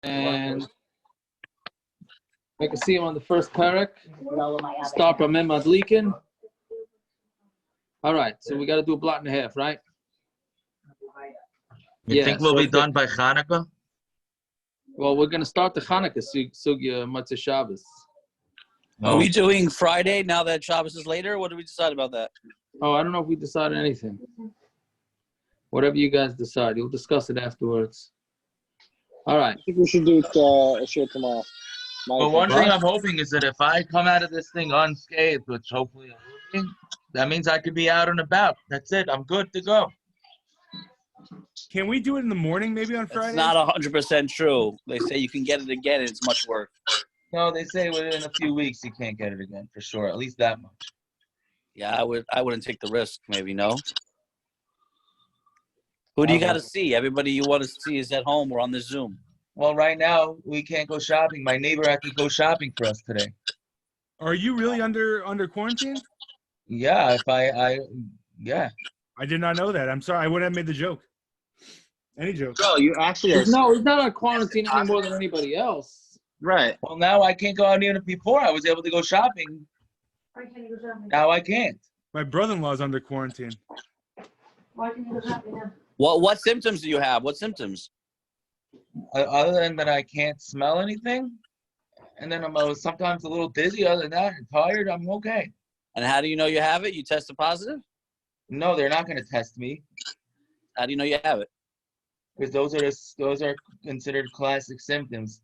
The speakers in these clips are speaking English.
and I can see him on the first parak. Start from Madlikin. All right, so we got to do a blot and a half, right? You think we'll be done by Hanukkah? Well, we're going to start the Hanukkah Sugya Matzah Shabbos. Are we doing Friday now that Shabbos is later? What did we decide about that? Oh, I don't know if we decided anything. Whatever you guys decide, you'll discuss it afterwards. All right. I think we should do it share tomorrow. Well, one thing I'm hoping is that if I come out of this thing unscathed, which hopefully I will be, that means I could be out and about. That's it. I'm good to go. Can we do it in the morning, maybe on Friday? It's not 100% true. They say you can get it again, and it's much work. No, they say within a few weeks you can't get it again for sure. At least that much. Yeah, I wouldn't take the risk. Maybe no. Who do you got to see? Everybody you want to see is at home or on the Zoom. Well, right now we can't go shopping. My neighbor had to go shopping for us today. Are you really under quarantine? Yeah, yeah. I did not know that. I'm sorry. I wouldn't have made the joke. Any joke? No, you actually are. No, he's not on quarantine any more than anybody else. Right. Well, now I can't go out even before. I was able to go shopping. Now I can't. My brother-in-law's under quarantine. Why can you go shopping now? What symptoms do you have? What symptoms? Other than that, I can't smell anything. And then I'm sometimes a little dizzy. Other than that, I'm tired. I'm okay. And how do you know you have it? You tested positive? No, they're not going to test me. How do you know you have it? Because those are considered classic symptoms.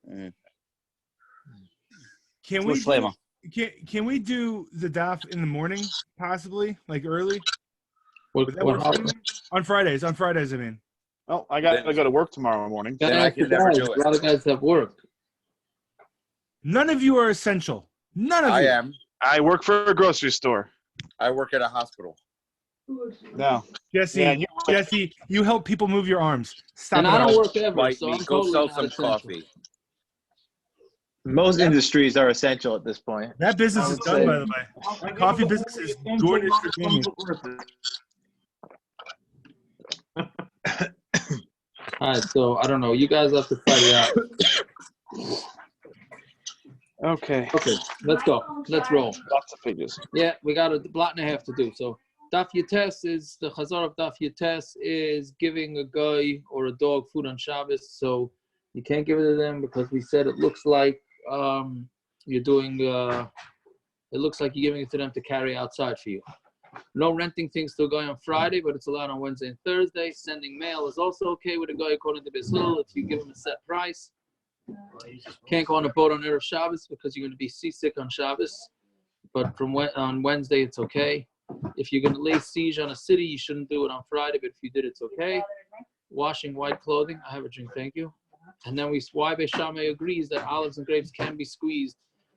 Mm. Can we do the daf in the morning, possibly, like early? On Fridays, I mean. Oh, I got to go to work tomorrow morning. Then I can never do it. A lot of guys have work. None of you are essential. None of you. I am. I work for a grocery store. I work at a hospital. No. Jesse, Jesse, you help people move your arms. Stop. And I don't work ever, White so meat. I'm Go totally sell not some essential. coffee. Most industries are essential at this point. That business is done, by the way. That coffee business is Jordan for Jamie. All right, so I don't know. You guys have to fight it out. Okay. Okay, let's go. Let's roll. Lots of pages. Yeah, we got a blot and a half to do. So Daf Yotes is, the Chazar of Daf Yotes is giving a guy or a dog food on Shabbos. So you can't give it to them because we said it looks like you're doing, it looks like you're giving it to them to carry outside for you. No renting things to a guy on Friday, but it's allowed on Wednesday and Thursday. Sending mail is also okay with a guy according to Beis Hamikdash if you give him a set price. Can't go on a boat on Erev Shabbos because you're going to be seasick on Shabbos. But on Wednesday, it's okay. If you're going to lay siege on a city, you shouldn't do it on Friday, but if you did, it's okay. Washing white clothing. I have a drink, thank you. And then why Beis Shammai agrees that olives and grapes can be squeezed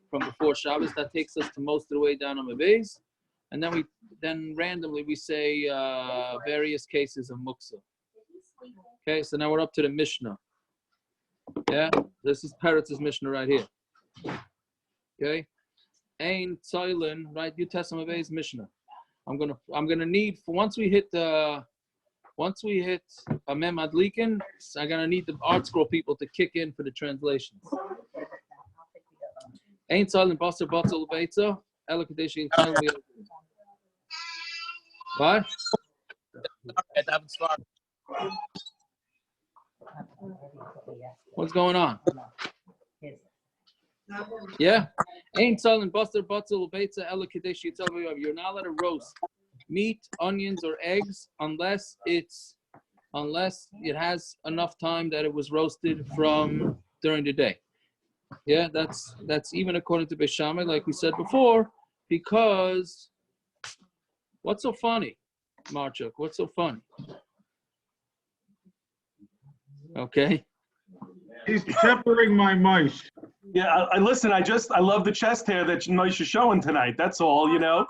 from before Shabbos. That takes us to most of the way down on the base. And then randomly we say various cases of muksa. Okay, so now we're up to the Mishna. Yeah, this is Peretz's Mishna right here. Okay, Ein Tzoylin, right? You test some Bay's Mishna. I'm gonna need once we hit a Mem Madlikin, I'm gonna need the art scroll people to kick in for the translations. Ein Tzoylin Basar Batzal Beitza Ela Kadeshi Tzoylin. What? What's going on? Yeah. You're not allowed to roast meat, onions, or eggs unless it has enough time that it was roasted from during the day. Yeah, that's even according to Beis Shammai, like we said before, because what's so funny, Marchuk? What's so funny? Okay. He's peppering my mice. Yeah, I listen. I love the chest hair that Moishe is showing tonight. That's all, you know.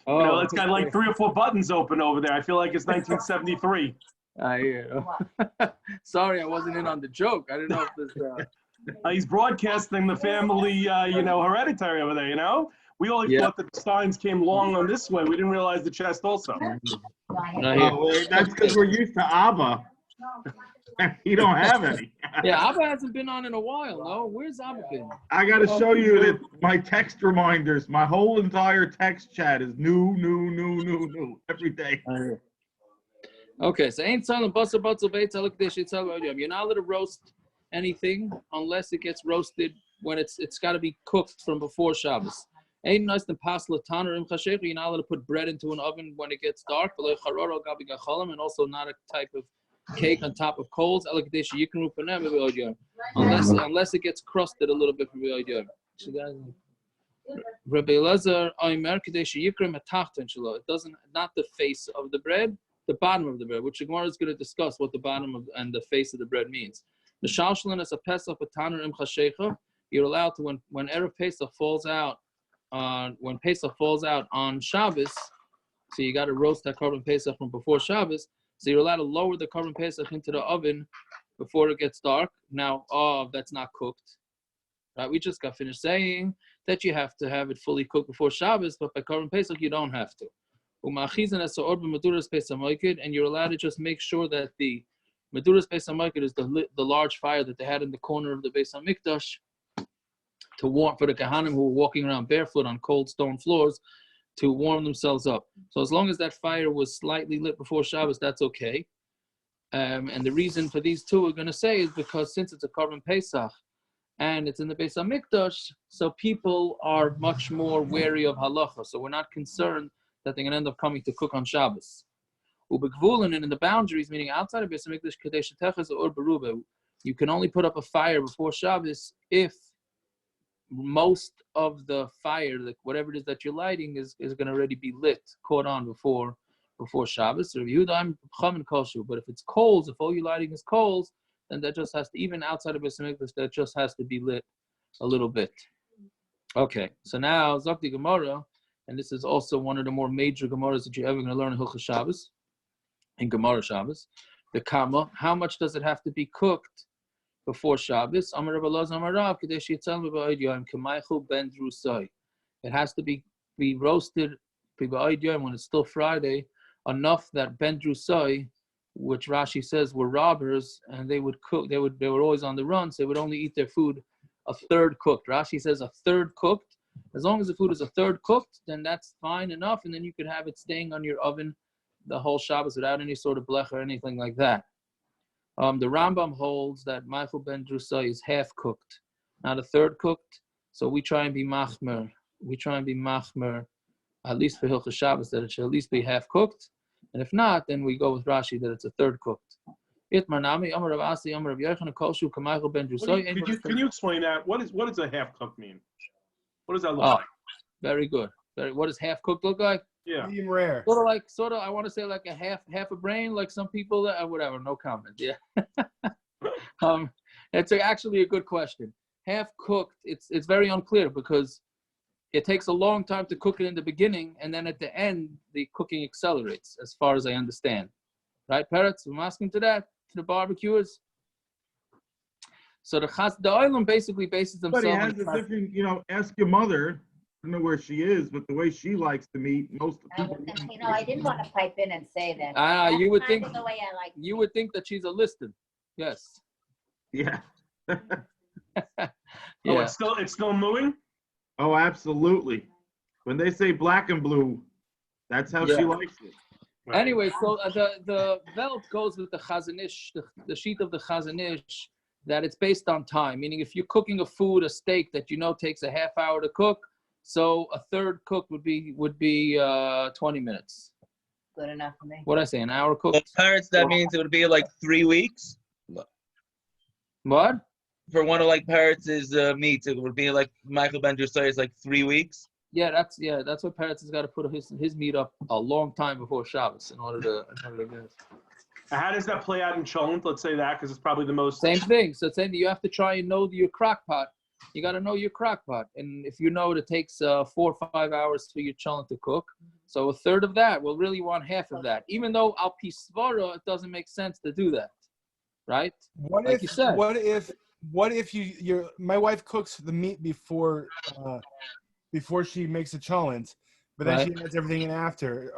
Oh, It's got like 3 or 4 buttons open over there. I feel like it's 1973. I hear. Sorry, I wasn't in on the joke. I didn't know if this. He's broadcasting the family, hereditary over there. You know, we only thought that the Steins came long on this way. We didn't realize the chest also. That's because we're used to ABBA. You don't have any. Yeah, Abba hasn't been on in a while, no? Where's Abba been? I got to show you that my text reminders, my whole entire text chat is new every day. Okay, so ain't silent basa batzel beitza look this shit. You're not allowed to roast anything unless it gets roasted when it's got to be cooked from before Shabbos. Ain't nice than pasla taner im chashecha. You're not allowed to put bread into an oven when it gets dark. And also not a type of cake on top of coals. Unless it gets crusted a little bit. Rabbi Elazar, it doesn't, not the face of the bread, the bottom of the bread, which the Gemara is going to discuss what the bottom of and the face of the bread means. The shalshalin is a pesach b'taner im chashecha. You're allowed to when erev Pesach falls out on Shabbos, so you got to roast that Korban Pesach from before Shabbos. So you're allowed to lower the Korban Pesach into the oven before it gets dark. Now, that's not cooked. Right? We just got finished saying that you have to have it fully cooked before Shabbos, but by Korban Pesach you don't have to. And you're allowed to just make sure that the Meduras Beis Hamikdash is the large fire that they had in the corner of the Beis Hamikdash to warm for the Kahanim who were walking around barefoot on cold stone floors to warm themselves up. So as long as that fire was slightly lit before Shabbos, that's okay. And the reason for these two we're going to say is because since it's a Korban Pesach and it's in the Beis Hamikdash, so people are much more wary of halacha. So we're not concerned that they're going to end up coming to cook on Shabbos. And in the boundaries, meaning outside of Beis Hamikdash, you can only put up a fire before Shabbos if most of the fire, like whatever it is that you're lighting, is going to already be lit, caught on before Shabbos. But if it's coals, if all you're lighting is coals, then that just has to, even outside of Beis Hamikdash, that just has to be lit a little bit. Okay, so now Zakti Gemara, and this is also one of the more major Gemaras that you're ever going to learn in Hilchos Shabbos, in Gemara Shabbos. The Kama, how much does it have to be cooked before Shabbos? It has to be roasted when it's still Friday, enough that Ben Drusai, which Rashi says were robbers, and they would cook. They were always on the run, so they would only eat their food a third cooked. Rashi says a third cooked. As long as the food is a third cooked, then that's fine enough, and then you could have it staying on your oven the whole Shabbos without any sort of blech or anything like that. The Rambam holds that Michael ben Drusai is half cooked, not a third cooked. So we try and be machmer. At least for Hilchos Shabbos, that it should at least be half cooked. And if not, then we go with Rashi that it's a third cooked. Can you explain that? What does a half cooked mean? What does that look like? Very good. What does half cooked look like? Yeah. Medium rare. Sort of. I want to say like a half a brain, like some people. Whatever. No comment. Yeah. It's actually a good question. Half cooked. It's very unclear because it takes a long time to cook it in the beginning, and then at the end the cooking accelerates, as far as I understand. Right, parrots? I'm asking to the barbecuers. So the Oilam basically bases themselves. But it has a different, ask your mother. I don't know where she is, but the way she likes to meet, most of the people. I didn't want to pipe in and say that. You would think the way I like. You would think that she's a listed. Yes. Yeah. Yeah. Oh, it's still mooing? Oh, absolutely. When they say black and blue, that's how she likes it. Right. Anyway, so the Velt goes with the Chazanish, the sheet of the Chazanish, that it's based on time. Meaning, if you're cooking a steak that takes a half hour to cook, so a third cook would be 20 minutes. Good enough for me. What I say, an hour cook? For parents, that means it would be like 3 weeks. What? For one of parrots' meats, it would be like Michael ben Drusai is like 3 weeks. Yeah, that's what parrots has got to put his meat up a long time before Shabbos in order to get it. How does that play out in Cholent? Let's say that, because it's probably the most. Same thing. So it's saying that you have to try and know your crock pot. You got to know your crock pot. And if you know it takes 4 or 5 hours for your cholent to cook, so a third of that, we'll really want half of that. Even though al pi svara, it doesn't make sense to do that. Right? What if my wife cooks the meat before she makes a cholent, but then she adds everything in after?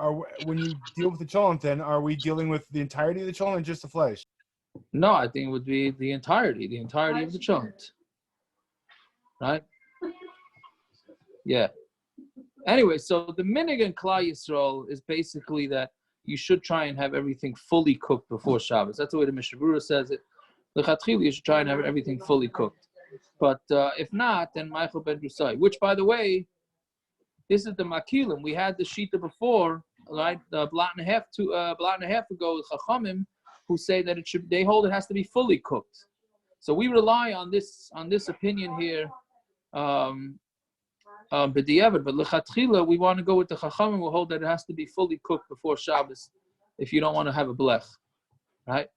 When you deal with the cholent, then are we dealing with the entirety of the cholent, just the flesh? No, I think it would be the entirety of the chont. Right? Yeah. Anyway, so the minig in Klal Yisrael is basically that you should try and have everything fully cooked before Shabbos. That's the way the Mishnah says it. L'chatchila, you should try and have everything fully cooked. But if not, then Michael ben Drusai, which, by the way, this is the Makilim. We had the Shita before, right? A blot and a half ago, Chachamim, who say that they hold it has to be fully cooked. So we rely on this opinion here, b'diavad. But l'chatchila, we want to go with the Chachamim who hold that it has to be fully cooked before Shabbos, if you don't want to have a blech, right?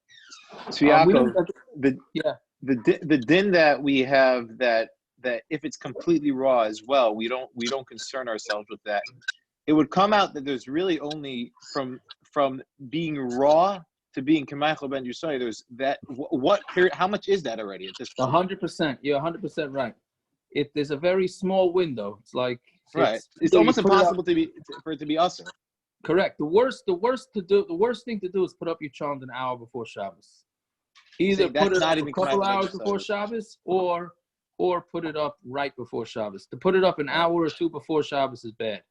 So Yaakov, the din that we have that if it's completely raw as well, we don't concern ourselves with that. It would come out that there's really only from being raw to being Kamachal ben Yusai, there's that what period? How much is that already at this point? 100%. You're 100% right. There's a very small window. It's like it's almost impossible for it to be usher. Correct. The worst thing to do is put up your chant an hour before Shabbos. Either put it up a couple hours before Shabbos, or put it up right before Shabbos. To put it up an hour or two before Shabbos is bad.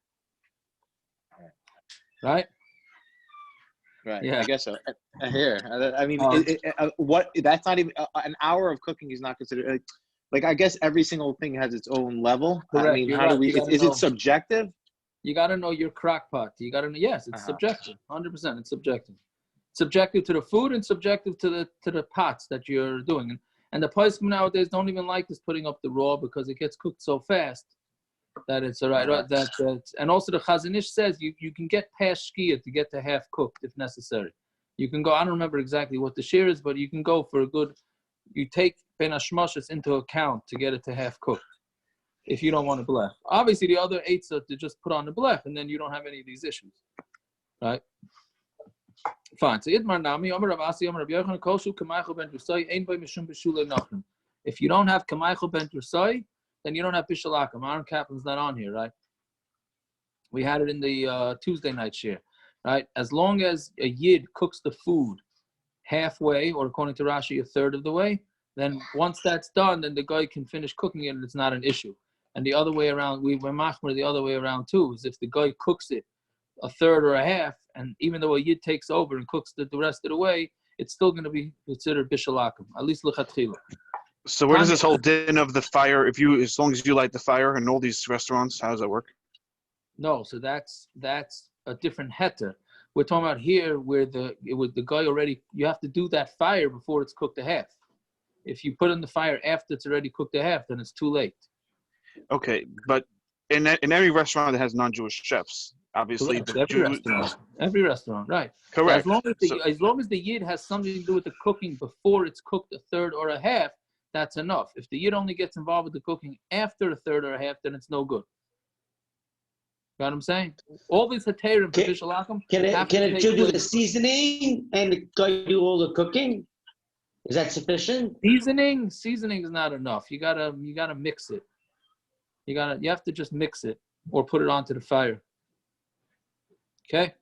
Right? Right. Yeah. I guess so. Here, I mean, what? That's not even an hour of cooking is not considered. Like I guess every single thing has its own level. Correct. I mean, how do we? Is it subjective? You got to know your crack pot. You got to know. Yes, it's subjective. 100%. It's subjective. Subjective to the food and subjective to the pots that you're doing. And the poskim nowadays don't even like this putting up the raw because it gets cooked so fast that it's all right. And also the Chazon Ish says you can get past shkia to get to half cooked if necessary. You can go. I don't remember exactly what the shear is, but you can go for a good. You take ben hashmashas into account to get it to half cooked. If you don't want to blech. Obviously, the other eights are to just put on the blech, and then you don't have any of these issues. Right? Fine. So, if you don't have Kamaichel ben Drusai, then you don't have Bishalakam. Aaron Kaplan's not on here, right? We had it in the Tuesday night share, right? As long as a Yid cooks the food halfway, or according to Rashi, a third of the way, then once that's done, then the guy can finish cooking it and it's not an issue. And the other way around, we're machmer the other way around too, is if the guy cooks it a third or a half, and even though a Yid takes over and cooks the rest of the way, it's still going to be considered bishalakim, at least l'chatchila. So where does this whole din of the fire, as long as you light the fire in all these restaurants, how does that work? No, so that's a different heter. We're talking about here where the guy already, you have to do that fire before it's cooked a half. If you put in the fire after it's already cooked a half, then it's too late. Okay, but in every restaurant that has non-Jewish chefs, obviously every restaurant, right? Correct. So as long as the Yid has something to do with the cooking before it's cooked a third or a half, that's enough. If the Yid only gets involved with the cooking after a third or a half, then it's no good. You know what I'm saying? All these heterim for bishalakim. Can it do the seasoning and the guy do all the cooking? Is that sufficient? Seasoning is not enough. You gotta mix it. You have to just mix it or put it onto the fire. Okay.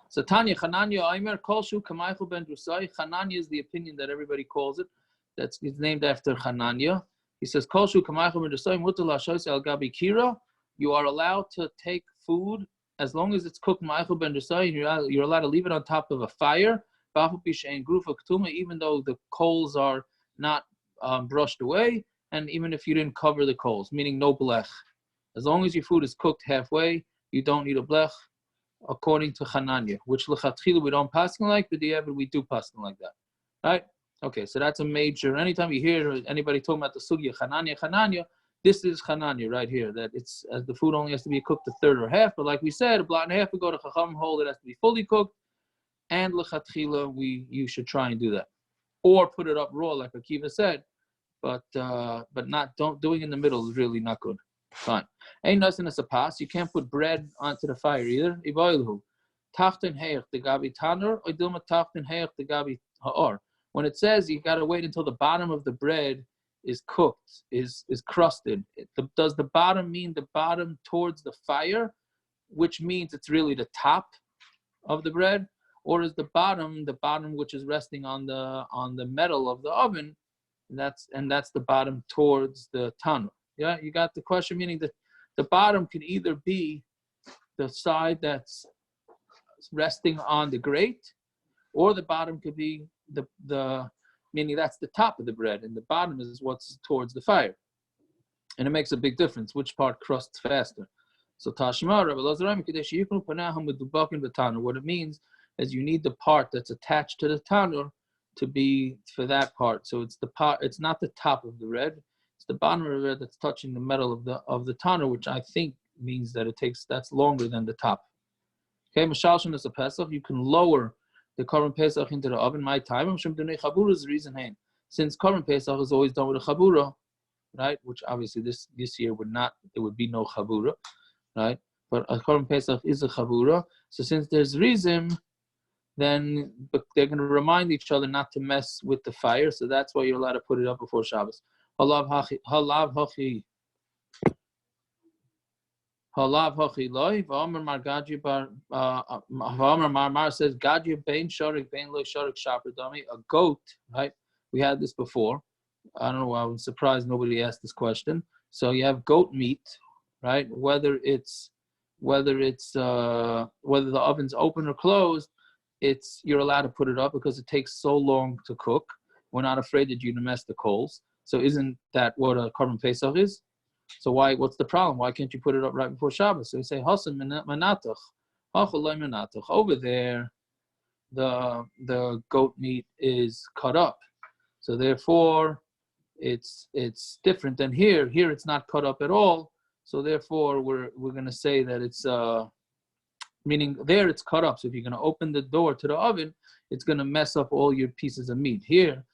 So Tanya Chananya Aimer Kolshu Kamaichel ben Drusai. Chananya is the opinion that everybody calls it. It's named after Chananya. He says Kolshu Kamaichel ben Drusai Mutar Lashois al Gabi Kira. You are allowed to take food as long as it's cooked Maichel ben Drusai. You're allowed to leave it on top of a fire. Even though the coals are not brushed away, and even if you didn't cover the coals, meaning no blech. As long as your food is cooked halfway, you don't need a blech, according to Chananya, which lechatchila we don't paskin like, but the we do paskin like that. Right? Okay, so that's a major. Anytime you hear anybody talking about the sugya Chananya, this is Chananya right here, that it's the food only has to be cooked a third or half, but like we said, a blot and a half ago, the Chacham hold it has to be fully cooked. And lechatchila, you should try and do that, or put it up raw, like Akiva said, but doing in the middle is really not good. Fine. Ain't nothing as a pass. You can't put bread onto the fire either. Iboilhu, tachten heich the gabi tanur, or dilma tachten heich the gabi haor. When it says you got to wait until the bottom of the bread is cooked, is crusted, does the bottom mean the bottom towards the fire, which means it's really the top of the bread? or is the bottom which is resting on the metal of the oven, and that's the bottom towards the tanur. Yeah, you got the question, meaning that the bottom can either be the side that's resting on the grate, or the bottom could be the meaning that's the top of the bread, and the bottom is what's towards the fire. And it makes a big difference which part crusts faster. So Tashma, what it means is you need the part that's attached to the tanur to be for that part. So it's the part, it's not the top of the bread, it's the bottom of the bread that's touching the metal of the tanur, which I think means that that's longer than the top. Okay, Mashalshin is a pesach. You can lower the Korban pesach into the oven. My time, since Korban pesach is always done with a chabura, right? Which obviously this year there would be no chabura, right? But a Korban pesach is a chabura. So since there's rizim, then they're going to remind each other not to mess with the fire. So that's why you're allowed to put it up before Shabbos. Halav hachi loy. V'amar mar gadyu bar. V'amar mar says gadyu bein sharik bein loy sharik shaper dami. A goat, right? We had this before. I don't know why I'm surprised nobody asked this question. So you have goat meat, right? Whether the oven's open or closed, you're allowed to put it up because it takes so long to cook. We're not afraid that you're gonna mess the coals. So isn't that what a Korban pesach is? So what's the problem? Why can't you put it up right before Shabbos? So you say Hasan manatach, manatach. Over there, the goat meat is cut up. So therefore, it's different than here. Here it's not cut up at all. So therefore, we're going to say that it's meaning there it's cut up. So if you're going to open the door to the oven, it's going to mess up all your pieces of meat. Here,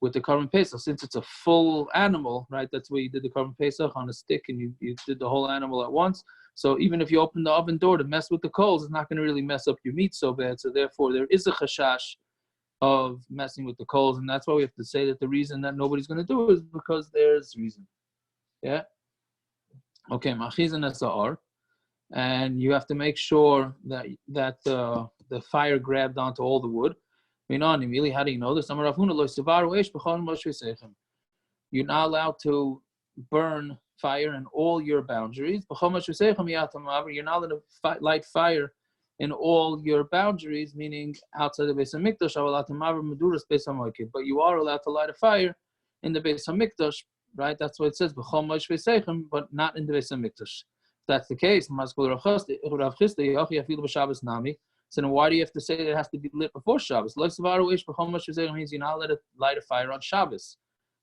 with the Korban pesach, since it's a full animal, right? That's where you did the Korban pesach on a stick, and you did the whole animal at once. So even if you open the oven door to mess with the coals, it's not going to really mess up your meat so bad. So therefore, there is a chashash of messing with the coals, and that's why we have to say that the reason that nobody's going to do it is because there's reason. Yeah. Okay, machizan esa'ar, and you have to make sure that the fire grabbed onto all the wood. How do you know this? You're not allowed to burn fire in all your boundaries. You're not allowed to light fire in all your boundaries, meaning outside the Beis Hamikdash. But you are allowed to light a fire in the Beis Hamikdash, right? That's what it says, but not in the Beis Hamikdash. If that's the case, so then why do you have to say that it has to be lit before Shabbos? Means you're not allowed to light a fire on Shabbos,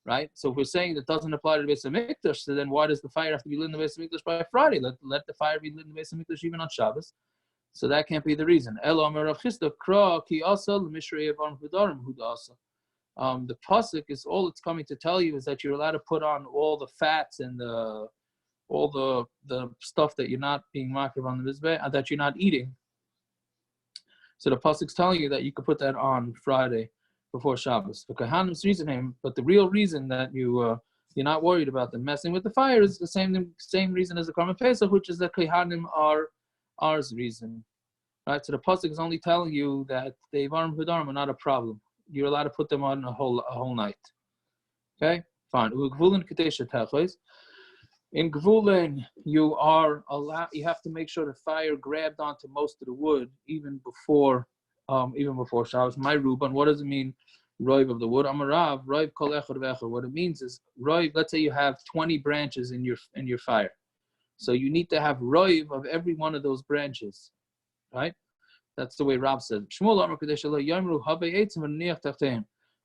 right? So if we're saying that doesn't apply to the Beis Hamikdash, so then why does the fire have to be lit in the Beis Hamikdash by Friday? Let the fire be lit in the Beis Hamikdash even on Shabbos. So that can't be the reason. The pasuk is all it's coming to tell you is that you're allowed to put on all the fats and all the stuff that you're not being makriv on the mizbeh, that you're not eating. So the pasuk's telling you that you could put that on Friday before Shabbos. The Kohanim's reasoning, but the real reason that you're not worried about them messing with the fire is the same reason as the Korban Pesach, which is that Kohanim are ours reason, right? So the pasuk is only telling you that the Ivarim Hudarim are not a problem. You're allowed to put them on a whole night. Okay, fine. In Gvulin, you have to make sure the fire grabbed onto most of the wood even before Shabbos. My Ruban, what does it mean, roiv of the wood? Amarav, roiv kol echad v'echad. What it means is roiv. Let's say you have 20 branches in your fire, so you need to have roiv of every one of those branches, right? That's the way Rab said.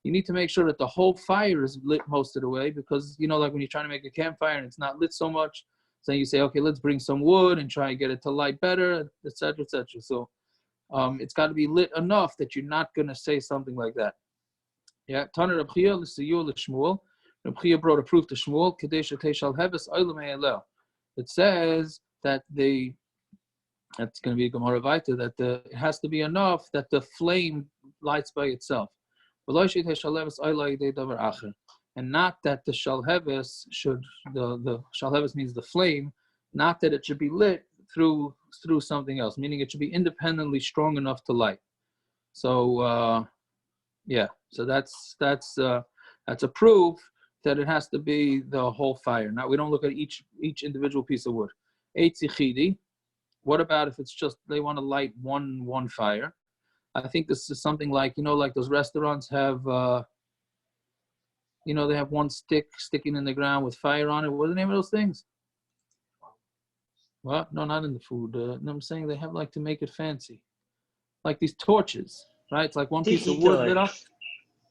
You need to make sure that the whole fire is lit most of the way, because like when you're trying to make a campfire and it's not lit so much, so you say, okay, let's bring some wood and try and get it to light better, etc., etc. So it's got to be lit enough that you're not going to say something like that. Yeah, Taner Reb Chia l'Siyur l'Shmuel. Reb Chia brought a proof to Shmuel. Kadesh Teishal Heves Olam Eilel. It says that that's going to be a Gemara Vayta, that it has to be enough that the flame lights by itself. And not that the shalheves the shalheves means the flame, not that it should be lit through something else, meaning it should be independently strong enough to light. So yeah, so that's a proof that it has to be the whole fire. Now we don't look at each individual piece of wood. Eitzichidi. What about if it's just they want to light one fire? I think this is something like, like those restaurants have, they have one stick sticking in the ground with fire on it. What are the name of those things? What? No, not in the food. No, I'm saying they have to make it fancy. Like these torches, right? It's like one piece of wood lit up.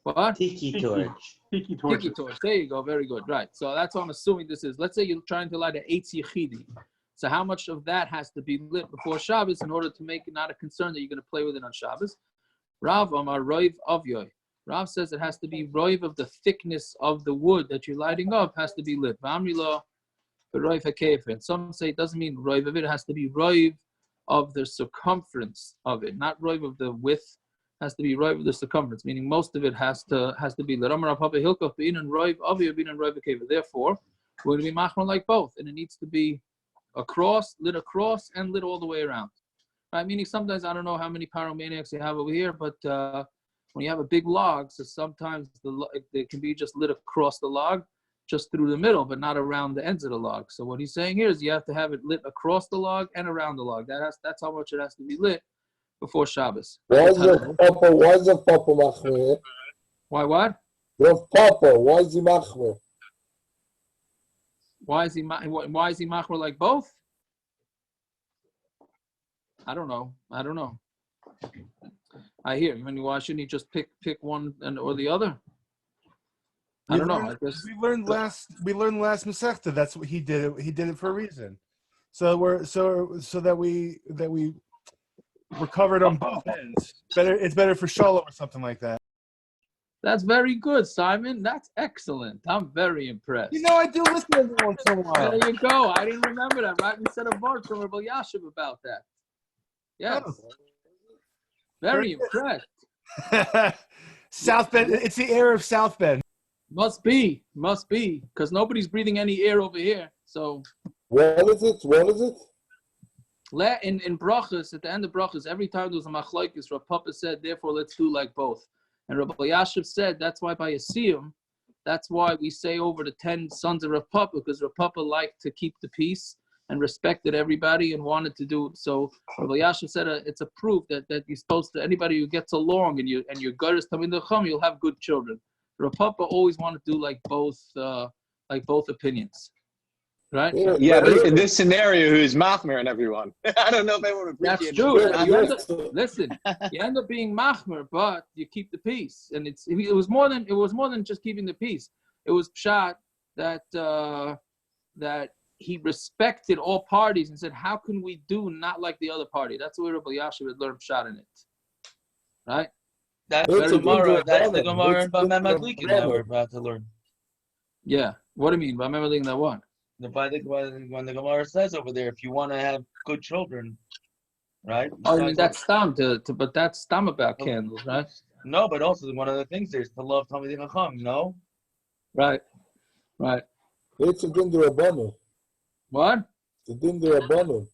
What? Tiki torch. Tiki torch. There you go. Very good. Right. So that's what I'm assuming this is. Let's say you're trying to light an eitz yichidi. So how much of that has to be lit before Shabbos in order to make it not a concern that you're going to play with it on Shabbos? Rav Amar Roiv Avyoy. Rav says it has to be Roiv of the thickness of the wood that you're lighting up has to be lit. V'amrila Roiv HaKefer. Some say it doesn't mean Roiv of it. It has to be Roiv of the circumference of it, not Roiv of the width. It has to be Roiv of the circumference, meaning most of it has to be lit. Amar Papa Hilkov Bein and Roiv Avyoy Bein and Roiv HaKefer. Therefore, we're going to be machmor like both, and it needs to be lit across and lit all the way around. Right? Meaning sometimes, I don't know how many pyromaniacs you have over here, but when you have a big log, so sometimes it can be just lit across the log, just through the middle, but not around the ends of the log. So what he's saying here is you have to have it lit across the log and around the log. That's how much it has to be lit before Shabbos. Why is the Papa machmir? Why what? The Papa, why is he machmir? Why is he machmir like both? I don't know. I hear. I mean, why shouldn't he just pick one or the other? I don't know. I guess we learned last Masechta. That's what he did. He did it for a reason. So that we're covered on both ends. It's better for Shalom or something like that. That's very good, Simon. That's excellent. I'm very impressed. I do listen every once in a while. There you go. I didn't remember that. Right? We said a word from Rabbi Yashiv about that. Yes. Oh. Very impressed. South Bend. It's the air of South Bend. Must be, because nobody's breathing any air over here. So. What is it? In brachas, at the end of brachas, every time there was a machlokes, Rav Papa said, therefore let's do like both. And Rabbi Yashiv said, that's why by Yasiyim, that's why we say over the 10 sons of Rav Papa, because Rav Papa liked to keep the peace and respected everybody and wanted to do it. So Rabbi Yashiv said it's a proof that you're supposed to, anybody who gets along and your gut is tamid l'cham, you'll have good children. Rav Papa always wanted to do like both opinions. Right? Yeah, but in this scenario, who's machmer and everyone? I don't know if they would appreciate That's true. Listen, you end up being machmer, but you keep the peace, and it was more than just keeping the peace. It was pshat that he respected all parties and said, "How can we do not like the other party?" That's where Rabbi Yashiv had learned pshat in it, right? That's the Gemara. That's the Gemara about Madlika that we're about to learn. Yeah. What do you mean by Madlika that one? When the Gemara says over there, if you want to have good children, right? Oh, I mean that's stam but that's stam about candles, right? No, but also one of the things there is to love Talmidei Chacham, no? Right. It's a din d'Rabbanan. What? It's a din d'Rabbanan.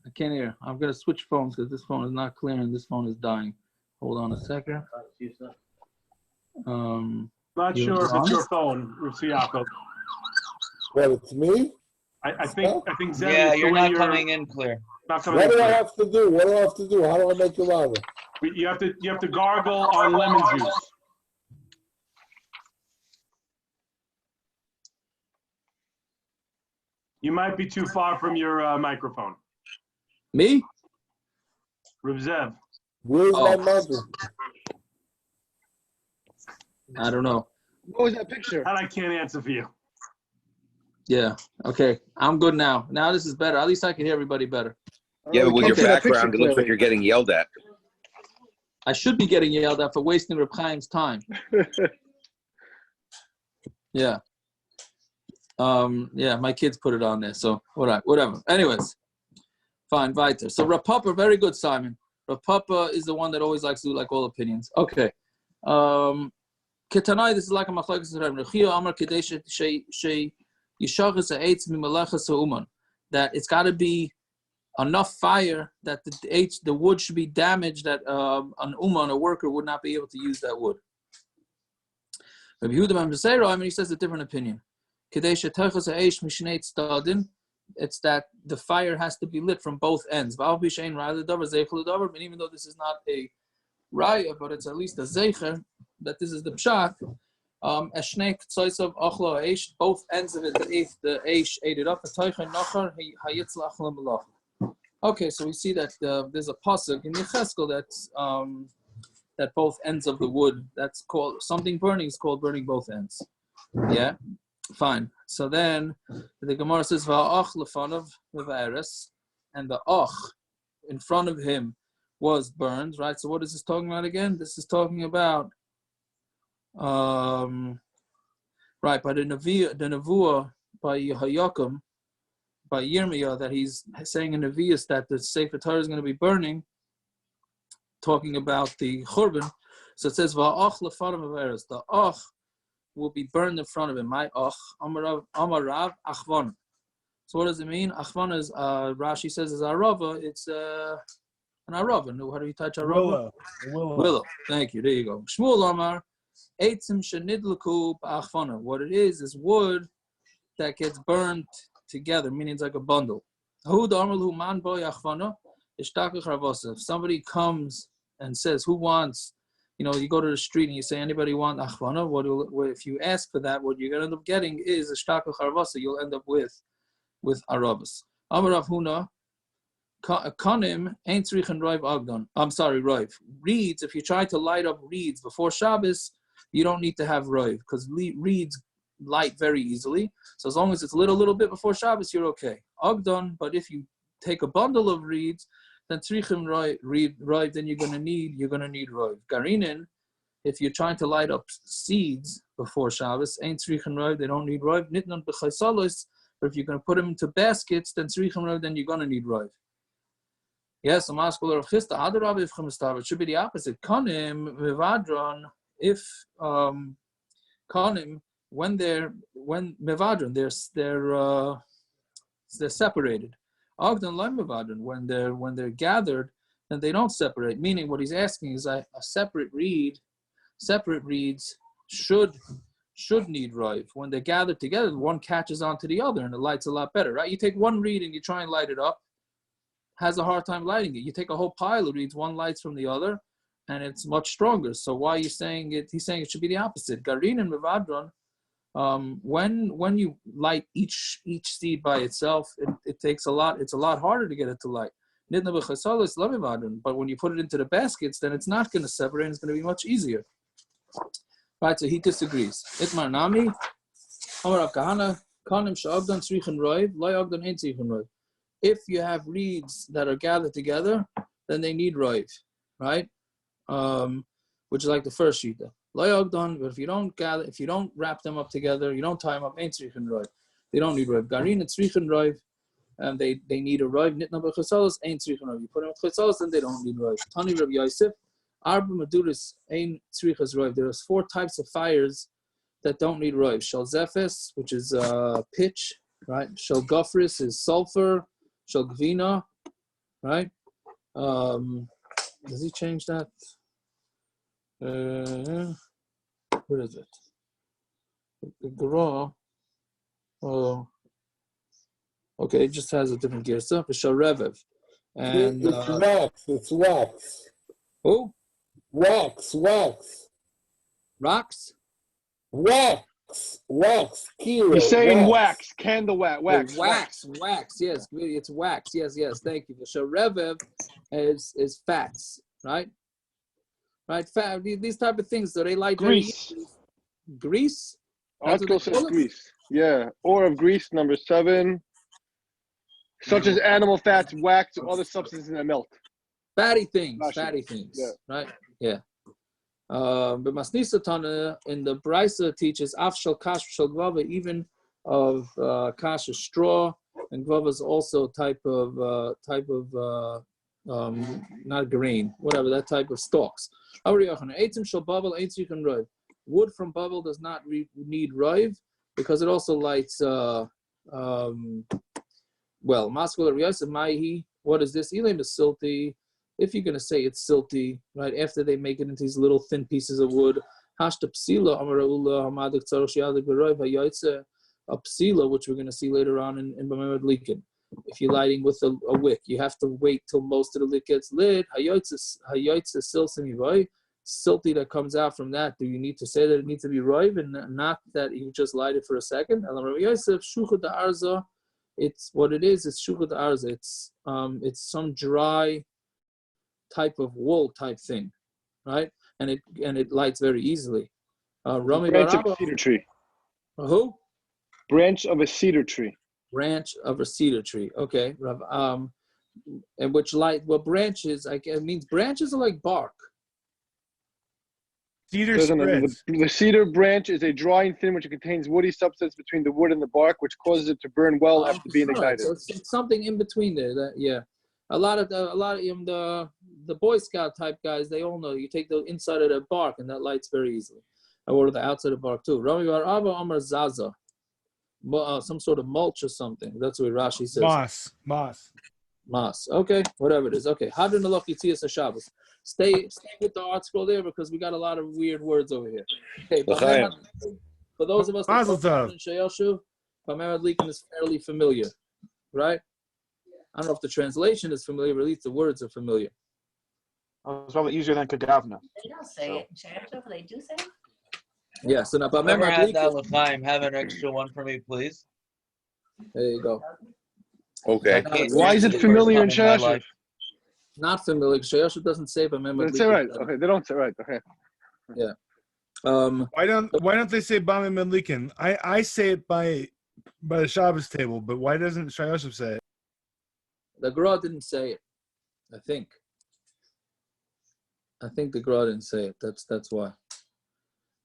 I can't hear. I'm gonna switch phones because this phone is not clear and this phone is dying. Hold on a second. Not sure if it's your phone, Rusi Yaakov. Well, it's me? I think Zeb, yeah, you're not coming in clear. What do I have to do? How do I make it louder? You have to gargle on lemon juice. You might be too far from your microphone. Me? Reb Zev. Where's my mother? I don't know. What was that picture? And I can't answer for you. Yeah. Okay. I'm good now. Now this is better. At least I can hear everybody better. Yeah, but with your background, it looks like you're getting yelled at. I should be getting yelled at for wasting Reb Chaim's time. Yeah. Yeah, my kids put it on there, so whatever. Anyways, fine, weiter. So Rav Papa, very good, Simon. Rav Papa is the one that always likes to do like all opinions. Okay. Ketanai, this is like a machlokes Reb Nechia Amar Kadesh Yishachas ha'etz mimalacha sa'uman, that it's got to be enough fire that the wood should be damaged that an uman, a worker, would not be able to use that wood. Rabbi Yehuda ben Beseira, I mean, he says a different opinion. It's that the fire has to be lit from both ends. And even though this is not a raya, but it's at least a zeicher, that this is the pshat. Both ends of it, the eish ate it up. Okay, so we see that there's a pasuk in Yecheskel that's that both ends of the wood, that's called something burning, is called burning both ends. Yeah, fine. So then the Gemara says va'ach lefanav v'eres, and the ach in front of him was burned. Right. So what is this talking about again? This is talking about right, by the nevuah by Yehoyakim, by Yirmiyah, that he's saying in Nevi'us that the Sefer Torah is going to be burning, talking about the Korban. So it says va'ach lefanav v'eres, the ach will be burned in front of him. My ach amarav achvan. So what does it mean? Achvan is Rashi says is arava. It's an arava. How do you touch arava? Willow. Thank you. There you go. Shmuel Amar eitzim shenidlaku ba'achvana. What it is wood that gets burned together, meaning it's like a bundle. If somebody comes and says, "Who wants?" You go to the street and you say, "Anybody want achvana?" What if you ask for that? What you're going to end up getting is a shtakach harvasa. You'll end up with arabas. Amar Rav Huna, kanim ain't tzrichen roiv agdon. I'm sorry, roiv. Reeds. If you try to light up reeds before Shabbos, you don't need to have roiv because reeds light very easily. So as long as it's lit a little bit before Shabbos, you're okay. Agdon. But if you take a bundle of reeds, then tzrichim roiv, then you're gonna need roiv. Garinin, if you're trying to light up seeds before Shabbos, ain't tzrichim roiv, they don't need roiv. Nitnan b'chaysalos, but if you're gonna put them into baskets, then tzrichim roiv, then you're gonna need roiv. Yes, a maskul of chista hadarav if chemistav. It should be the opposite. Kanim mevadron, if kanim, when mevadron, they're separated. Ogden Lemavadon, when they're gathered, then they don't separate. Meaning, what he's asking is a separate reeds should need roiv. When they're gathered together, one catches onto the other, and it lights a lot better, right? You take one reed and you try and light it up, has a hard time lighting it. You take a whole pile of reeds, one lights from the other, and it's much stronger. So why are you saying it? He's saying it should be the opposite. Garin and Mevadron. When you light each seed by itself, it takes a lot. It's a lot harder to get it to light. But when you put it into the baskets, then it's not going to separate. It's going to be much easier. Right. So he disagrees. Itmar nami, Amar Kahana, kanim she'agdan tzrichen roiv, lo agdan ein tzrichen roiv. If you have reeds that are gathered together, then they need roiv, right? Which is like the first shita. But if you don't wrap them up together, you don't tie them up, ain't tzrichen roiv. They don't need roiv. Garin and tzrichen roiv, and they need a roiv. Nitna b'chesalos, ain't tzrichen roiv. You put them with chesalos, then they don't need roiv. Tani Rabbi Yosef, arba maduris, ain't tzrichas roiv. There's 4 types of fires that don't need roiv. Shal zephes, which is pitch, right? Shal gofris is sulfur. Shal gvina, right? Does he change that? Where is it? The Gra. Oh, okay. It just has a different gear stuff. It's Sharevev. And it's wax. It's wax. Who? Wax. Rocks? Wax. Kilo. You're saying wax. Candle wax. Wax. Yes, it's wax. Yes. Thank you. The Sharevev is fats, right? Right, fat. These type of things. So they like grease. Grease. Article says grease. Yeah, or of grease. Number 7, such as animal fats, wax, or other substances that melt. Fatty things. Yeah. Right. Yeah. But Masnisa Tana in the Brisa teaches afshal kash shal gvava, even of kash is straw, and gvava is also type of not grain, whatever, that type of stalks. Wood from bubble does not need roiv because it also lights maskul Yosef Maihi What is this? Elim is silty. If you're going to say it's silty, right, after they make it into these little thin pieces of wood, hashta psila, a psila, which we're going to see later on in Madlika. If you're lighting with a wick, you have to wait till most of the wick gets lit. Silty that comes out from that, do you need to say that it needs to be rive and not that you just light it for a second? It's what it is. It's shuchot arza. It's some dry type of wool type thing, right? And it lights very easily. Branch of a cedar tree. Who? Branch of a cedar tree. Branch of a cedar tree. Okay. And which light? Well, branches. It means branches are like bark. Cedar the cedar branch is a drying thin which contains woody substance between the wood and the bark, which causes it to burn well after being ignited. So it's something in between there. A lot of the Boy Scout type guys, they all know you take the inside of the bark and that lights very easily, or the outside of the bark too. Rami Bar Abba Amar Zaza, some sort of mulch or something. That's what Rashi says. Moss. Okay, whatever it is. Okay. Hadrin Alach Yitzias HaShabbos. Stay with the art scroll there because we got a lot of weird words over here. Okay, for those of us that in Sheyoshu, Bamer Madlikin is fairly familiar, right? I don't know if the translation is familiar, but at least the words are familiar. It's probably easier than Kagavna. They don't say it in Sheyoshu, they do say it? Yeah, so now Bamer Madlikin, have an extra one for me, please. There you go. Okay. Why is it familiar in Sheyoshu? Not familiar. Sheyoshu doesn't say Bamer Madlikin. They say right. Okay, they don't say right. Okay. Yeah. Why don't they say Bamer Madlikin? I say it by the Shabbos table, but why doesn't Sheyoshu say it? The Gra didn't say it. I think the Gra didn't say it. That's why.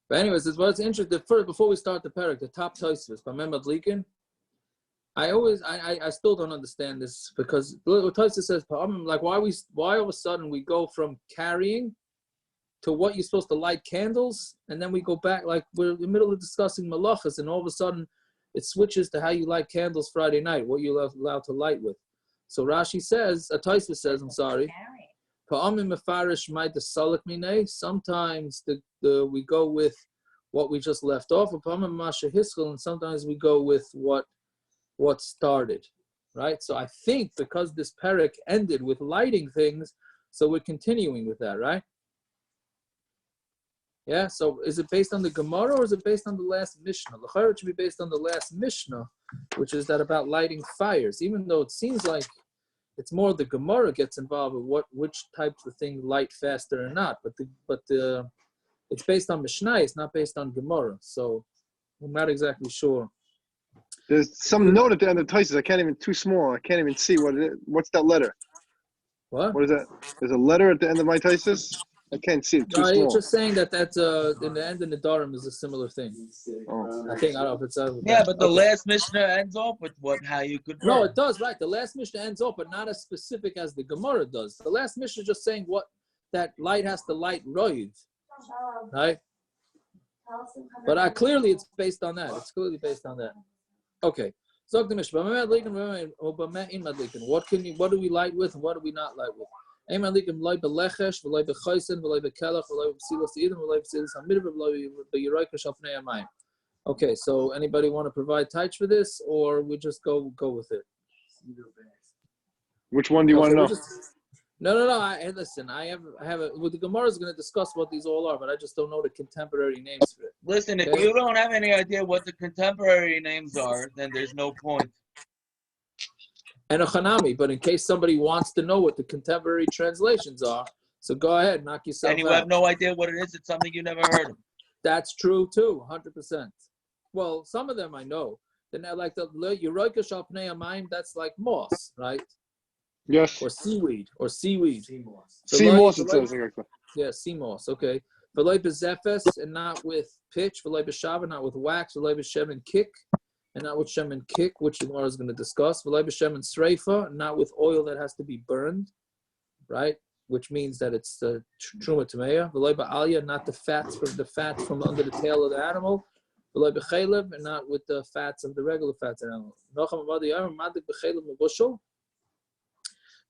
But anyways, what's interesting. First, before we start the parak, the top Tosfos Bamer Madlikin. I still don't understand this because Tosfos says like why all of a sudden we go from carrying to what you're supposed to light candles and then we go back like we're in the middle of discussing malachas and all of a sudden it switches to how you light candles Friday night, what you're allowed to light with. So Rashi says, Tosfos says, I'm sorry. Sometimes we go with what we just left off, and sometimes we go with what started, right? So I think because this parak ended with lighting things, so we're continuing with that, right? Yeah, so is it based on the Gemara or is it based on the last Mishnah? L'chayr it should be based on the last Mishnah, which is that about lighting fires, even though it seems like it's more the Gemara gets involved with which types of things light faster or not, but it's based on Mishnah, it's not based on Gemara, so I'm not exactly sure. There's some note at the end of Tosfos. I can't even, too small. I can't even see what it is. What's that letter? What is that? There's a letter at the end of my Tosfos. I can't see it. Too small. It's just saying that's in the end in the Dharam is a similar thing. Oh. I think I don't know if it's but the last Mishnah ends off with how you could. No, it does, right. The last Mishnah ends off, but not as specific as the Gemara does. The last Mishnah is just saying what that light has to light roiv, right? But clearly it's based on that. It's clearly based on that. Okay. What do we light with and what do we not light with? Okay, so anybody want to provide taich for this or we just go with it? Which one do you want to know? No. Listen, I have the Gemara is going to discuss what these all are, but I just don't know the contemporary names for it. Listen, if you don't have any idea what the contemporary names are, then there's no point. And a chanami, but in case somebody wants to know what the contemporary translations are, so go ahead, knock yourself out. And you have no idea what it is. It's something you never heard of. That's true too, 100%. Well, some of them I know. Then like the Yeroika Shalpnei Amayim, that's like moss, right? Yes. Or seaweed. Sea moss, it says. Yeah, sea moss. Okay. V'loy b'zefes, and not with pitch. V'loy b'shava, not with wax. V'loy b'shem and kick, and not with shem and kick, which the Gemara is going to discuss. V'loy b'shem and sreifa, not with oil that has to be burned, right? Which means that it's the truma tameya. V'loy b'alya, not the fats from under the tail of the animal. V'loy b'chelev, and not with the fats of the regular fats of the animal. Nocham amadi yom madik b'chelev mebushel.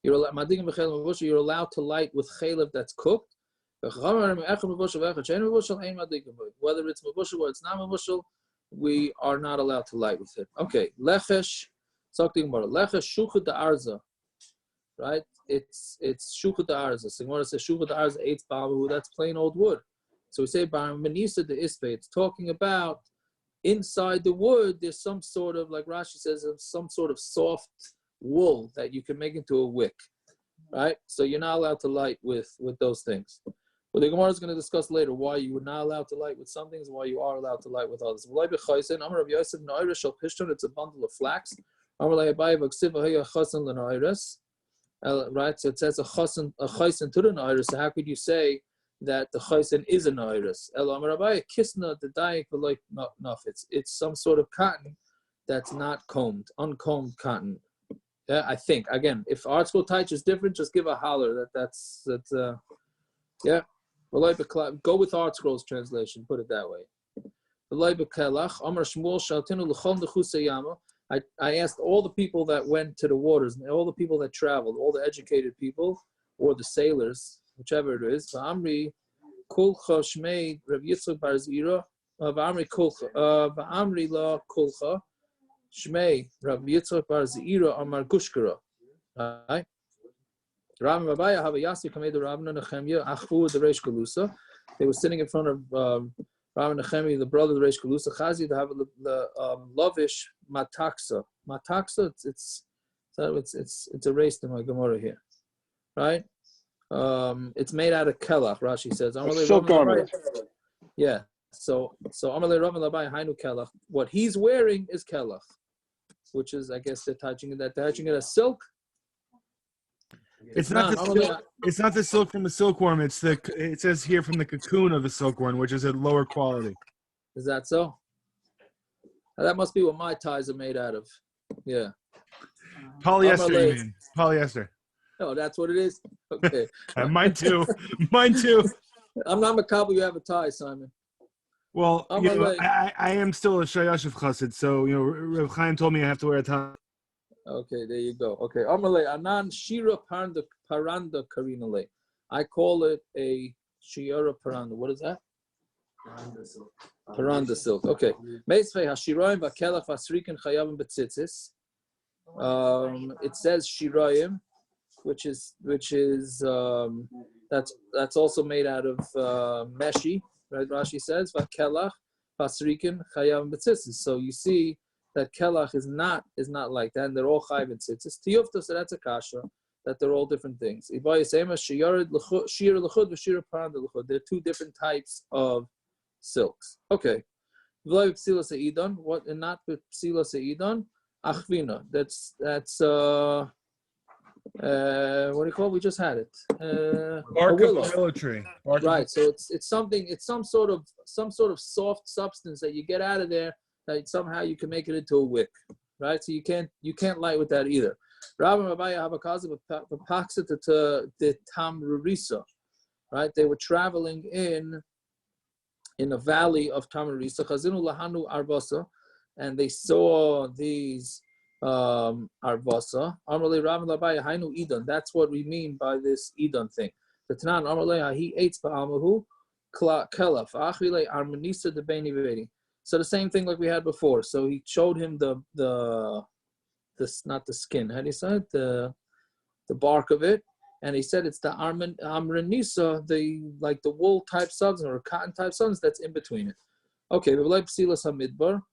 You're allowed to light with chalev that's cooked. Whether it's mabushal or it's not mabushal, we are not allowed to light with it. Okay, lechesh, talking about lechesh shuchud arza, right? It's shuchud arza. So Gemara says shuchud arza eitz ba'avu. That's plain old wood. So we say bar menisa de ispe. It's talking about inside the wood. There's some sort of, like Rashi says, some sort of soft wool that you can make into a wick, right? So you're not allowed to light with those things. Well, the Gemara is going to discuss later why you were not allowed to light with some things and why you are allowed to light with others. It's a bundle of flax. Right, so it says a chaysin to the nairis. So how could you say that the chaysin is a nairis? It's some sort of cotton that's not combed, uncombed cotton. Yeah, I think. Again, if art school teach is different, just give a holler. That's yeah. Go with Art Scrolls translation. Put it that way. I asked all the people that went to the waters and all the people that traveled, all the educated people or the sailors, whichever it is. V'amri kulcha shmei Rav Yitzchak bar Zira. V'amri la kulcha shmei Rav Yitzchak bar Zira amar gushkara. Right. They were sitting in front of Rav Nechemia, the brother of the Reish Galusa. Chazi to have the lavish mataksa. Mataksa, it's erased in my Gemara here, right? It's made out of kelach. Rashi says. Silk garment. Yeah. So Amalei Rav Labai Hainu kelach. What he's wearing is kelach, which is, I guess they're touching it as silk. It's not the silk from the silkworm. It says here from the cocoon of the silkworm, which is a lower quality. Is that so? That must be what my ties are made out of. Yeah. Polyester, you mean? Polyester. Oh, that's what it is? Okay. Mine too. Mine too. I'm not Makabel, you have a tie, Simon. Well, I am still a Shayashiv Chassid, so Rav Chaim told me I have to wear a tie. Okay, there you go. Okay, Amalei Anan Shira Paranda Karinale. I call it a Shira Paranda. What is that? Paranda silk. Okay. Meisvei Hashirayim Vakelach Vasrikin Chayavim Betzitzis. It says Shirayim, which is that's also made out of meshi, right? Rashi says Vakelach Vasrikin Chayavim Betzitzis. So you see that kelach is not like that, and they're all chayv and tzitzis. Tiyufta, so that's a kasha, that they're all different things. They're two different types of silks. Okay. What and not with psila seidon? Achvina. That's what do you call it? We just had it. Bark of a willow tree. Right. So it's some sort of soft substance that you get out of there that somehow you can make it into a wick, right? So you can't light with that either. Rabbi Mabaya Habakaza with the Tamrurisa, right? They were traveling in a valley of Tamrurisa, Chazinu Lahanu Arbasa, and they saw these Arbasa. Amrle Rabbi Mabaya Hainu Idon. That's what we mean by this Idon thing. The Tanan Amrle he eats Ba'amahu Kelaf Achile Armanisa de Beni Vedi. So the same thing like we had before. So he showed him the not the skin, how do you say it? The bark of it, and he said it's the amranisa, the wool type substance or cotton type substance that's in between it. Okay, but like psilas hamidbar,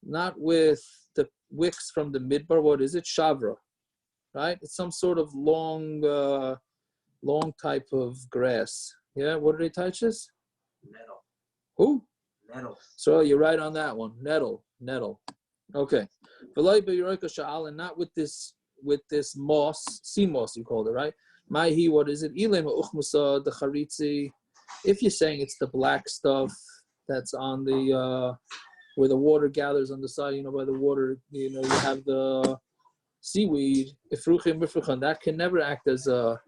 not with the wicks from the midbar. What is it? Shavra, right? It's some sort of long type of grass. Yeah, what do they touch this? Nettle. Who? Nettle. So you're right on that one. Nettle. Okay. And not with this moss, sea moss you called it, right? Maihi, what is it? The charitzi. If you're saying it's the black stuff that's on the where the water gathers on the side, by the water, you have the seaweed. That can never act as a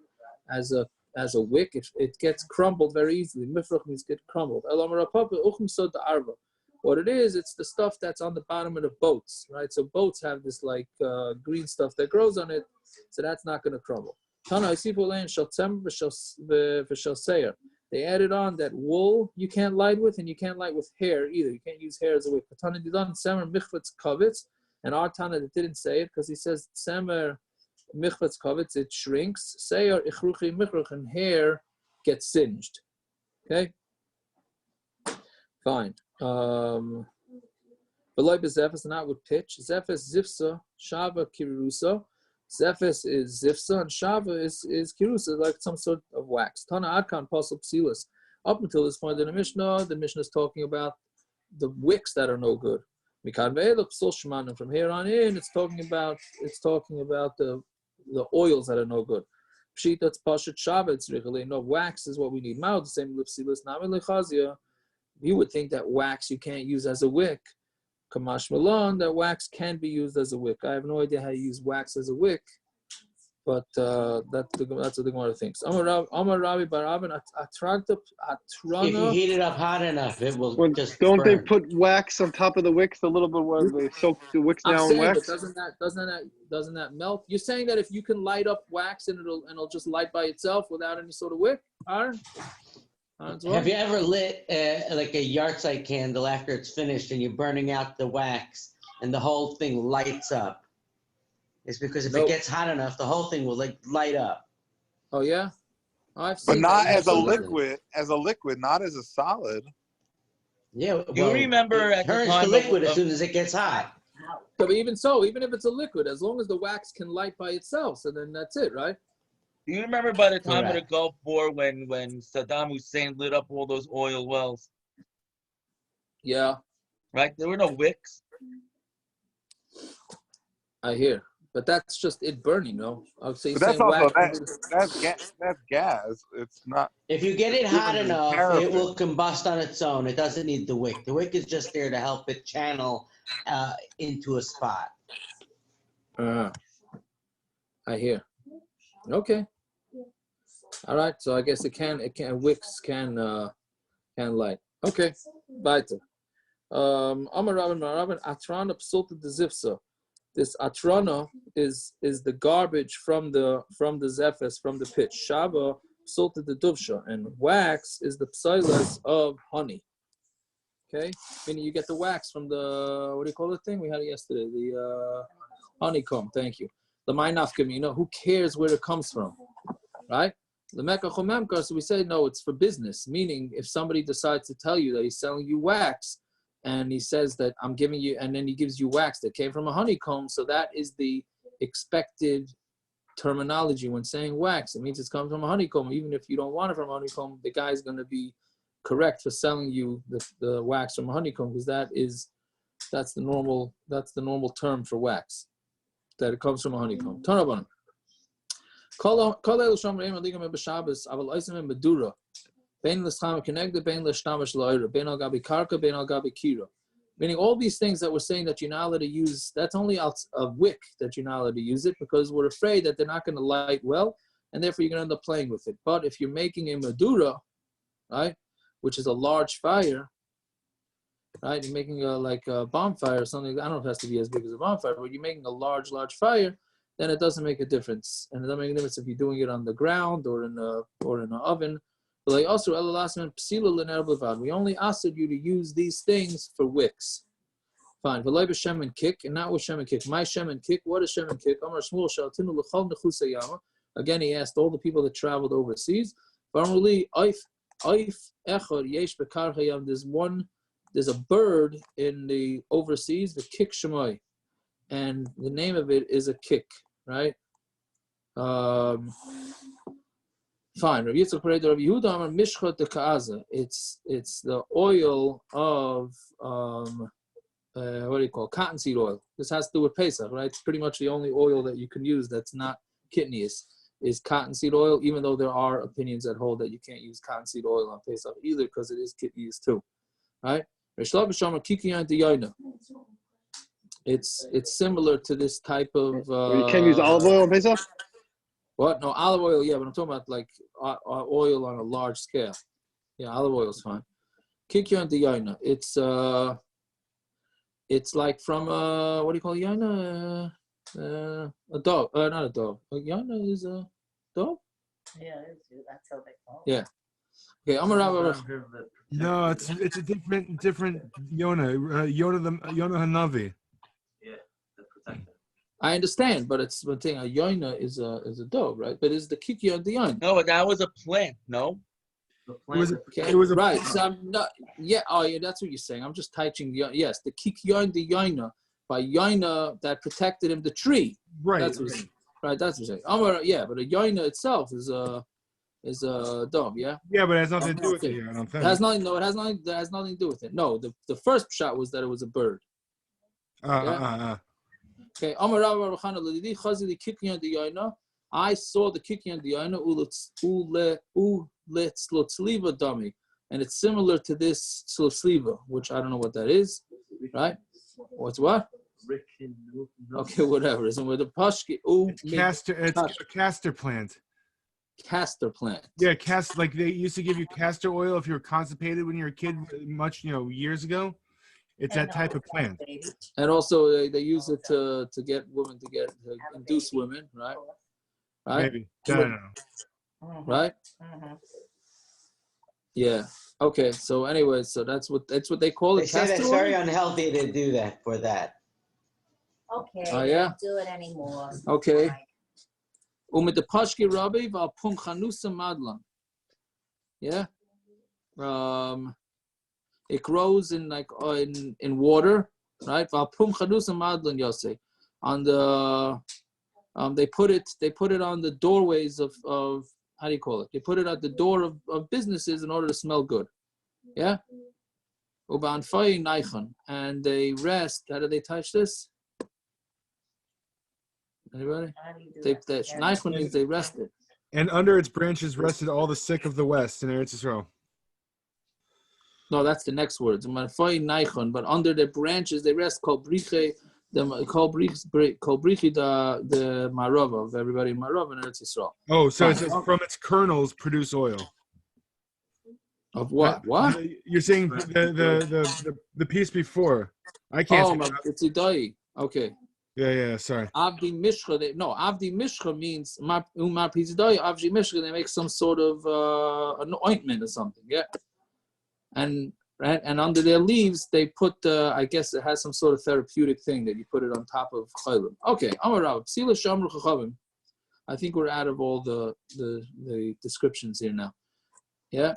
wick. It gets crumbled very easily. Mifrach means get crumbled. What it is, it's the stuff that's on the bottom of the boats, right? So boats have this green stuff that grows on it, so that's not going to crumble. They added on that wool you can't light with, and you can't light with hair either. You can't use hair as a wick. And our Tana that didn't say it because he says Semer Michvatz Kavitz, it shrinks. Seir Ichruchi Michruch, and hair gets singed. Okay? Fine. Veloy bezefes, not with pitch. Zefes Zifsa, Shava Kirusa. Zefes is Zifsa, and Shava is Kirusa, like some sort of wax. Tana Adkan Pasal Psilas. Up until this point in the Mishnah is talking about the wicks that are no good. And from here on in, it's talking about the oils that are no good. Pshita's pashat shabbats really no wax is what we need. Now the same lipsilas namilechazia. You would think that wax you can't use as a wick. Kamash Malon, that wax can be used as a wick. I have no idea how to use wax as a wick, but that's what the Gemara thinks. Amar Rabbi Barabin Atrana. If you heat it up hot enough, it will just Don't burn. they put wax on top of the wicks a little bit where they soak the wicks down in wax? But doesn't that melt? You're saying that if you can light up wax and it'll just light by itself without any sort of wick? Aaron? Have you ever lit like a yahrzeit candle after it's finished and you're burning out the wax and the whole thing lights up? It's because if it gets hot enough, the whole thing will like light up. Oh yeah, I've but seen not that. as a liquid. As a liquid, not as a solid. Yeah. Well, you remember it turns to liquid as soon as it gets hot. But even so, even if it's a liquid, as long as the wax can light by itself, so then that's it, right? Do you remember by the time of the Gulf War when Saddam Hussein lit up all those oil wells? Yeah. Right? There were no wicks. I hear. But that's just it burning, no? I'll say that's also that's gas. It's not. If you get it hot enough, it will combust on its own. It doesn't need the wick. The wick is just there to help it channel into a spot. I hear. Okay. All right. So I guess wicks can light. Okay. Weiter. Amar Rabban Atrana Psulta de Zifsa. This atrana is the garbage from the zephes, from the pitch. Shava psulta de duvsha, and wax is the psilas of honey. Okay, meaning you get the wax from the, what do you call the thing we had it yesterday? The honeycomb. Thank you. The ma'inafkim. You know, who cares where it comes from, right? The mekach memkar. So we say no, it's for business. Meaning, if somebody decides to tell you that he's selling you wax, and he says that I'm giving you, and then he gives you wax that came from a honeycomb. So that is the expected terminology when saying wax. It means it's coming from a honeycomb. Even if you don't want it from a honeycomb, the guy's going to be correct for selling you the wax from a honeycomb, because that's the normal term for wax, that it comes from a honeycomb. Tanaban. Meaning all these things that we're saying that you're not allowed to use, that's only a wick that you're not allowed to use it, because we're afraid that they're not going to light well, and therefore you're going to end up playing with it. But if you're making a Madura, right, which is a large fire, right, you're making like a bonfire or something, I don't know if it has to be as big as a bonfire, but you're making a large fire, then it doesn't make a difference. And it doesn't make a difference if you're doing it on the ground or in an oven. We only asked you to use these things for wicks. Fine. Shem and kick, and not with Shem and kick. My Shem and kick. What is Shem and kick? Again, he asked all the people that traveled overseas. There's a bird in the overseas, the kick shemai, and the name of it is a kick, right? Fine. Rabbi Yitzchak Parei Rabbi Yehuda Amar Mishchat de Ka'aza. It's the oil of what do you call it? Cottonseed oil. This has to do with Pesach, right? It's pretty much the only oil that you can use that's not kidneys is cottonseed oil. Even though there are opinions that hold that you can't use cottonseed oil on Pesach either, because it is kidneys too, right? It's similar to this type of. You can't use olive oil on Pesach? What? No, olive oil, yeah, but I'm talking about like oil on a large scale. Yeah, olive oil is fine. Kikyon de yaina. It's like from what do you call yaina? A dog. Not a dog. Yaina is a dog? Yeah, that's how they call it. Yeah. Okay, Amar Rabba. No, it's a different Yonah. Yonah Hanavi. Yeah, the protector. I understand, but it's one thing. A yoina is a dog, right? But is the kiki on the yoin? No, but that was a plant. No. It was a right. So I'm not. Yeah. Oh, yeah. That's what you're saying. I'm just touching the. Yes, the kiki yoin the yoina by yoina that protected him the tree. Right. That's what. Right. That's what you're saying. Amar. Yeah, but a yoina itself is a dog. Yeah. Yeah, but it has nothing to do with it here. I don't think. It has nothing. No, it has nothing. That has nothing to do with it. No, the first shot was that it was a bird. Okay. Amar Rabba Rachana Lidi Chazili kiki on the yoina. I saw the kiki on the yoina uletzlotzliva dummy, and it's similar to this slotzliva, which I don't know what that is, right? What's what? Okay, whatever. Isn't with the pashki? It's a castor plant. Castor plant. Yeah, like they used to give you castor oil if you were constipated when you were a kid, much years ago. It's that type of plant. And also they use it to get women to induce women, right? Right? Maybe. I don't know. Right? Yeah. Okay. So anyway, so that's what they call it. They say that's very unhealthy to do that for that. Okay. Oh yeah. Don't do it anymore. Okay. Umid the pashki rabbi val pum chanusa madlan. Yeah. It grows in in water, right? Val pum chanusa madlan yosei. On the they put it on the doorways of how do you call it? They put it at the door of businesses in order to smell good. Yeah? And they rest. How do they touch this? Anybody? Neichon means they rested. And under its branches rested all the sick of the West in Eretz Yisrael. No, that's the next words. But under the branches they rest called briche. The marava of everybody in marava and Eretz Yisrael. Oh, so it says from its kernels produce oil. Of what? What? You're saying the piece before. I can't. Oh, it's a dai. Okay. Yeah. Sorry. Avdi mishcha. Avdi mishcha means umar pizdai. Avdi mishcha. They make some sort of an ointment or something. Yeah. And under their leaves, they put, I guess it has some sort of therapeutic thing that you put it on top of chaylim. Okay, Amar Rav, Psila Shamru Chachavim. I think we're out of all the descriptions here now. Yeah?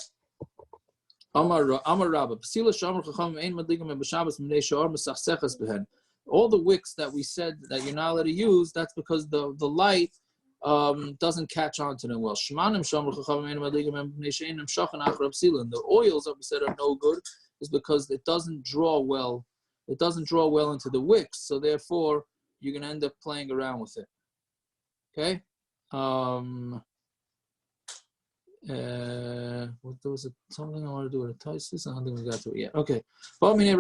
Amar Rav, Psila Shamru Chachavim, Ein Madligim and B'Shabbos M'nei Sha'ar Mesachsechas Behen. All the wicks that we said that you're not allowed to use, that's because the light doesn't catch on to them well. The oils that we said are no good is because it doesn't draw well. It doesn't draw well into the wicks, so therefore you're gonna end up playing around with it. Okay. What was it? Something I want to do with a Taisus? I don't think we got to it yet. Okay. Right.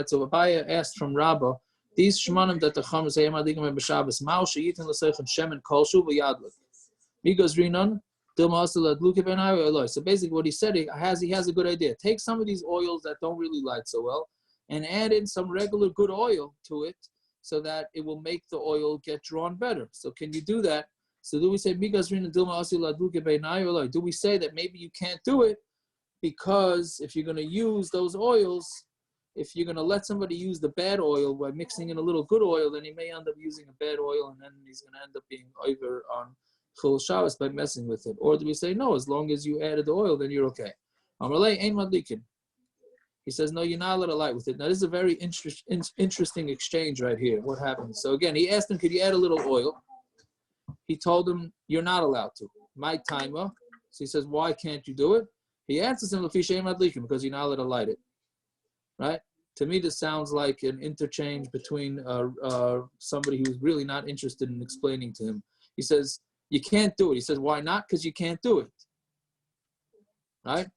So Abaya asked from Rabbah. These shmanim that the Chum say Madigim and B'Shabbos Mao sheyitin l'seichem shemen kolshu v'yadlik. Migos rinon dilma asel adluke ben eloi. So basically, what he said, he has a good idea. Take some of these oils that don't really light so well, and add in some regular good oil to it, so that it will make the oil get drawn better. So can you do that? So do we say Migos rinon dilma asel adluke ben eloi? Do we say that maybe you can't do it because if you're going to use those oils? If you're going to let somebody use the bad oil by mixing in a little good oil, then he may end up using a bad oil, and then he's going to end up being over on Chol Shabbos by messing with it. Or do we say, no, as long as you added the oil, then you're okay? Amalei ein madlikin. He says, no, you're not allowed to light with it. Now, this is a very interesting exchange right here. What happens? So again, he asked him, could you add a little oil? He told him, you're not allowed to. My timer. So he says, why can't you do it? He answers him, because you're not allowed to light it. Right? To me, this sounds like an interchange between somebody who's really not interested in explaining to him. He says, you can't do it. He says, why not? Because you can't do it. Right?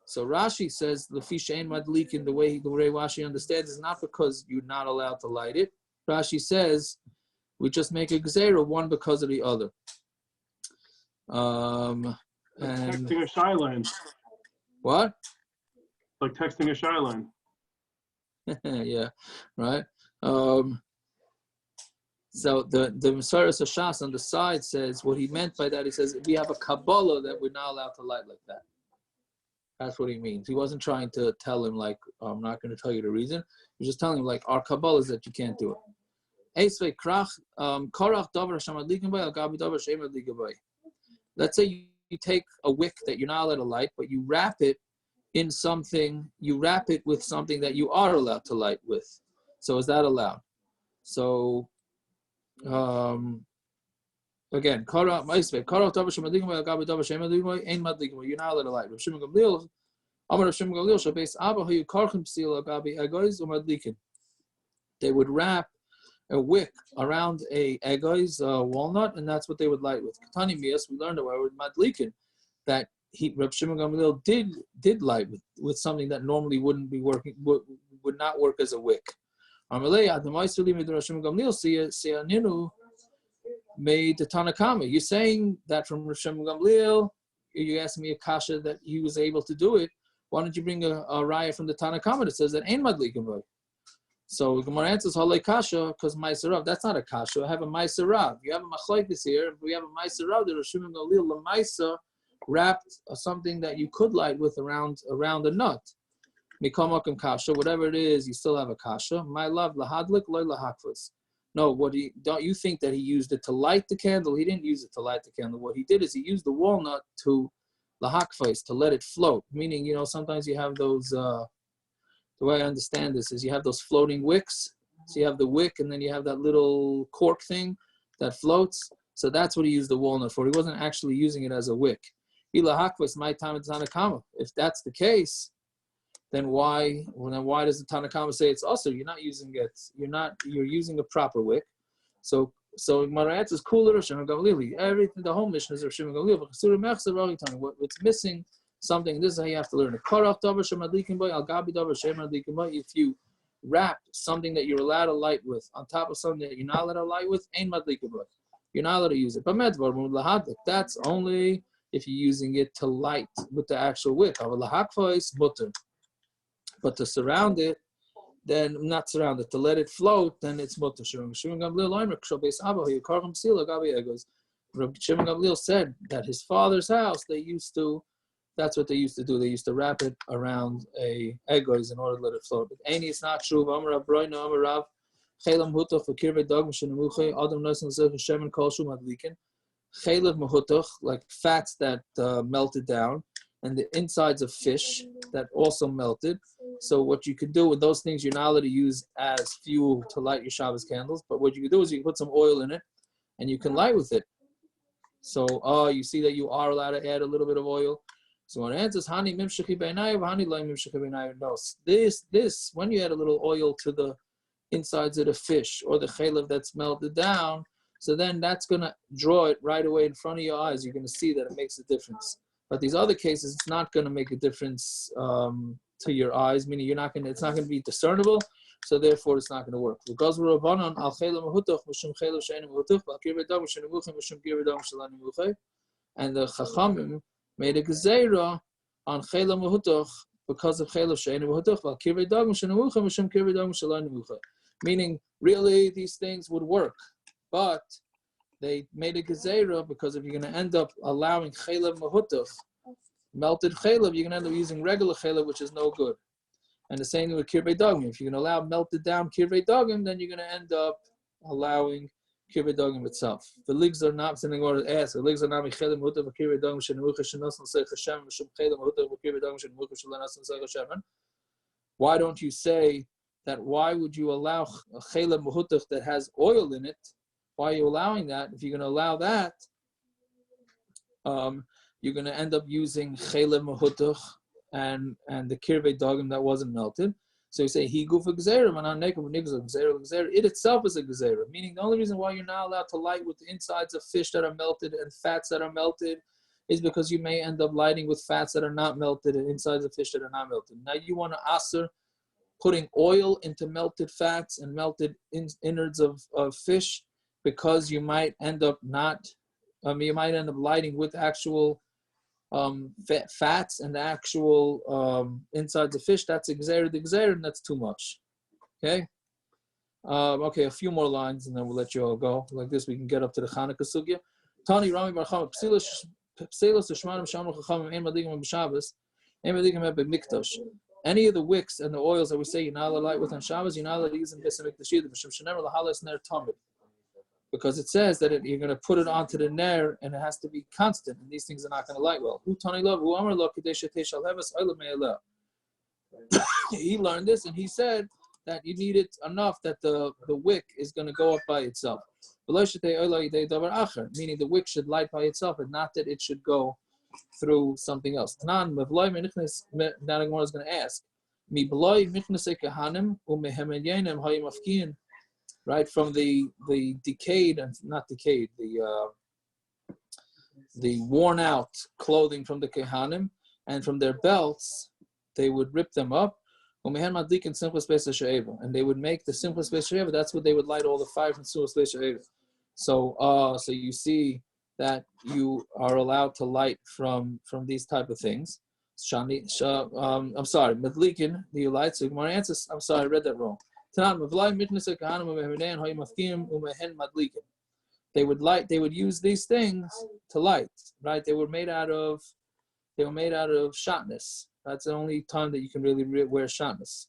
So Rashi says, Lefi she'ein madlikin, the way Rashi understands is not because you're not allowed to light it. Rashi says, we just make a gzeira, one because of the other. Like texting a shy line. What? Like texting a shy line. Yeah, right. So the Masaras Hashas on the side says what he meant by that. He says we have a Kabbalah that we're not allowed to light like that. That's what he means. He wasn't trying to tell him like I'm not going to tell you the reason. He's just telling him like our Kabbalah is that you can't do it. Let's say you take a wick that you're not allowed to light, but you wrap it in something. You wrap it with something that you are allowed to light with. So is that allowed? So. Again, you're not allowed to light. Rav Shimon Gamliel, Amar Rav Shimon Gamliel, Shabbos Abba Hayu Karchim Psil Agabi Egois uMadlikin. They would wrap a wick around a egois walnut, and that's what they would light with. Katani Mias, we learned about with Madlikin that Rav Shimon Gamliel did light with something that normally wouldn't be working, would not work as a wick. Made the Tanakama. You're saying that from Rav Shimon Gamliel, you asked me a kasha that he was able to do it. Why don't you bring a raya from the Tanakama that says that ain't madlikin boy? So Gemara answers halay kasha because ma'aserav. That's not a kasha. I have a ma'aserav. You have a machlokes here. We have a ma'aserav that Rav Shimon Gamliel lamaisa wrapped something that you could light with around a nut. Mikomakim kasha, whatever it is, you still have a kasha. My love lahadlik loy lahakvus. No, don't you think that he used it to light the candle? He didn't use it to light the candle. What he did is he used the walnut to lahakvus, to let it float. Meaning, sometimes you have those. The way I understand this is you have those floating wicks. So you have the wick, and then you have that little cork thing that floats. So that's what he used the walnut for. He wasn't actually using it as a wick. Ilahakvus, my time it's Tanakama. If that's the case, then why does the Tanakama say it's also you're not using it? You're using a proper wick. So Gemara answers cooler Rav Shimon Gamliel. Everything the whole Mishna is Rav Shimon Gamliel. What's missing something? This is how you have to learn it. If you wrap something that you're allowed to light with on top of something that you're not allowed to light with, ain't madlikin boy. You're not allowed to use it. But that's only if you're using it to light with the actual wick. But to surround it, then not surround it, to let it float, then it's mutter. Shimon Gamliel said that his father's house, that's what they used to do. They used to wrap it around a egois in order to let it float. But Aini, it's not true. Like fats that melted down, and the insides of fish that also melted. So what you could do with those things, you're not allowed to use as fuel to light your Shabbos candles, but what you can do is you can put some oil in it, and you can light with it. So you see that you are allowed to add a little bit of oil. So when it answers, Hani mimshchi beinayu, Hani lo mimshchi beinayu. No, this when you add a little oil to the insides of the fish or the chaylev that's melted down, so then that's going to draw it right away in front of your eyes. You're going to see that it makes a difference. But these other cases, it's not going to make a difference to your eyes, meaning it's not going to be discernible, so therefore it's not going to work. And the Chachamim made a gezeira on chayla mehutoch because of chayla she'enu mehutoch, val kirvei dagim shenemucha mishum kirvei dagim shelo nemucha. Meaning, really, these things would work, but they made a gezeira because if you're going to end up allowing chayla mehutoch, melted chaylev, you're going to end up using regular chaylev, which is no good. And the same thing with kirvei dagim. If you're going to allow melted down kirvei dagim, then you're going to end up allowing kirvei dagim itself. The legs are not something I want to ask. The legs are not mechaylev mutar kirvei dagim shenemucha shenasan seich Hashem mishum chaylev mutar kirvei dagim shenemucha shenasan seich Hashem. Why don't you say that? Why would you allow a chaylev mutar that has oil in it? Why are you allowing that? If you're going to allow that, you're going to end up using chaylev mehutuch and the kirvei dagim that wasn't melted. So you say he guf gzeira, manan nekav nigzah gzeira. It itself is a gzeira, meaning the only reason why you're not allowed to light with the insides of fish that are melted and fats that are melted is because you may end up lighting with fats that are not melted and insides of fish that are not melted. Now you want to aser putting oil into melted fats and melted innards of fish because you might end up lighting with actual fats and the actual insides of fish. That's the gzeira, and that's too much. Okay? Okay, a few more lines, and then we'll let you all go. Like this, we can get up to the Chanukah sugya. Tani Rami Bar Chama Psilos Shmanim Shamar Chachamim Ein Madligim B'Shabbos Ein Madligim B'Mikdash. Any of the wicks and the oils that we say you're not allowed to light with on Shabbos, you're not allowed to use in Beis Hamikdash either. B'Shem Shenemer Lahalas Ner Tamid. Because it says that you're going to put it onto the ner and it has to be constant, and these things are not going to light well. He learned this, and he said that you need it enough that the wick is going to go up by itself. Meaning the wick should light by itself, and not that it should go through something else. Now the Gemara is going to ask, right, from the decayed, and not decayed, the worn out clothing from the kehanim and from their belts, they would rip them up, and they would make the simplest space sheva. That's what they would light all the fire from simplest space sheva. So you see that you are allowed to light from these type of things. I'm sorry, Medlikin, do you light? So Gemara answers, I'm sorry, I read that wrong. They would use these things to light, right? They were made out of shatnez. That's the only time that you can really wear shatnez,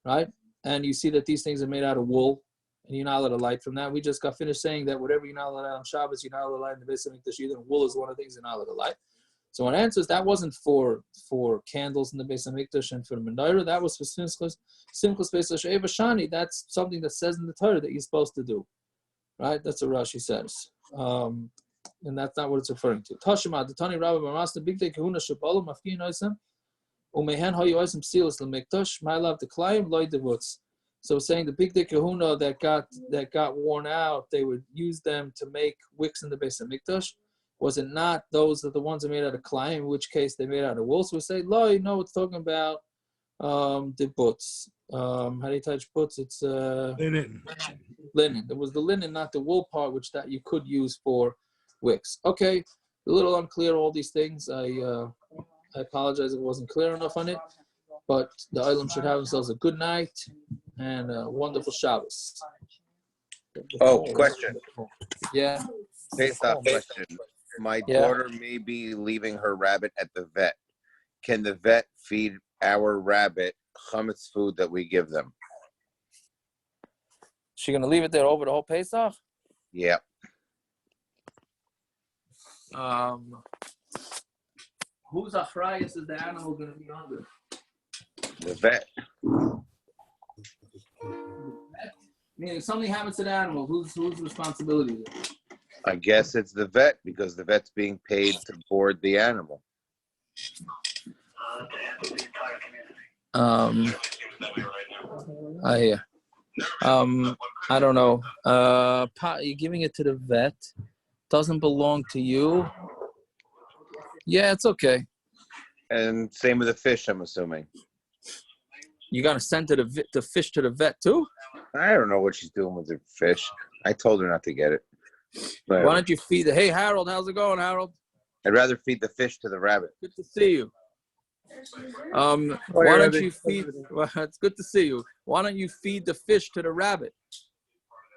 right? And you see that these things are made out of wool, and you're not allowed to light from that. We just got finished saying that whatever you're not allowed on Shabbos, you're not allowed to light in the Beis Hamikdash either. Wool is one of the things you're not allowed to light. So one answers that wasn't for candles in the Beis Hamikdash and for the menorah. That was for simchas pesach shani. That's something that says in the Torah that you're supposed to do, right? That's what Rashi says, and that's not what it's referring to. Tashima the Tani Rabbi Marasna Big Day Kahuna Shabalu Mafkin Oisem Umehen Hoy Oisem Silas LeMikdash My love the Klayim Loy Devuts. So saying the Big Day Kahuna that got worn out, they would use them to make wicks in the Beis Hamikdash. Was it not those are the ones that made out of klai, in which case they made out of wool? So we say, no, it's talking about the butts. How do you touch butts? It's linen. Linen. It was the linen, not the wool part, which that you could use for wicks. Okay, a little unclear all these things. I apologize if it wasn't clear enough on it, but the Olam should have themselves a good night and a wonderful Shabbos. Oh, question. Yeah. Pesach question. My daughter may be leaving her rabbit at the vet. Can the vet feed our rabbit chametz food that we give them? She gonna leave it there over the whole Pesach? Yeah. Whose achrayus is the animal gonna be under? The vet. Meaning if something happens to the animal, whose responsibility is it? I guess it's the vet because the vet's being paid to board the animal. I hear. I don't know. You're giving it to the vet. Doesn't belong to you. Yeah, it's okay. And same with the fish, I'm assuming. You gotta send the fish to the vet too? I don't know what she's doing with the fish. I told her not to get it. But why don't you feed it? Hey, Harold, how's it going, Harold? I'd rather feed the fish to the rabbit. Good to see you. Why don't you feed? Well, it's good to see you. Why don't you feed the fish to the rabbit?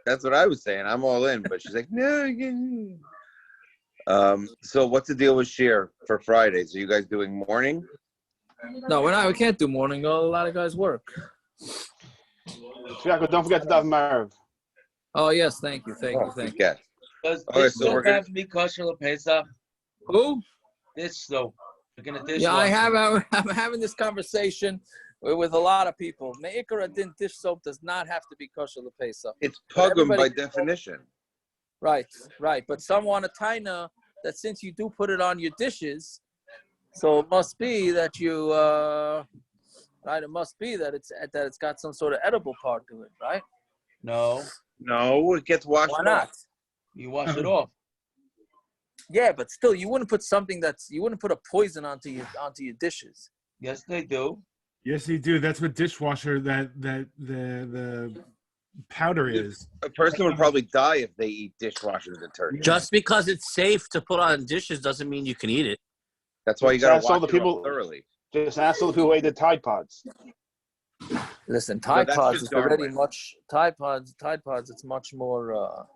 That's what I was saying. I'm all in, but she's like, no. So what's the deal with Sheer for Fridays? Are you guys doing morning? No, we're not. We can't do morning. A lot of guys work. Don't forget to daven Marv. Oh yes, thank you. Yes. Does this soap have to be kosher Pesach? Who? This soap. Yeah, I'm having this conversation with a lot of people. Me'ikar adin dish soap does not have to be kosher Pesach. It's pugum by definition. Right. But some want a taina that since you do put it on your dishes, so it must be that you right. It must be that it's got some sort of edible part to it, right? No, it gets washed off. Why not? You wash it off. Yeah, but still, you wouldn't put a poison onto your dishes. Yes, they do. Yes, they do. That's what dishwasher the powder is. A person would probably die if they eat dishwasher detergent. Just because it's safe to put on dishes doesn't mean you can eat it. That's why you got to wash wash it off thoroughly. Just ask all the people who ate the Tide Pods. Listen, No, Tide that's Pods just is already Darwin. much. Tide Pods. It's much more.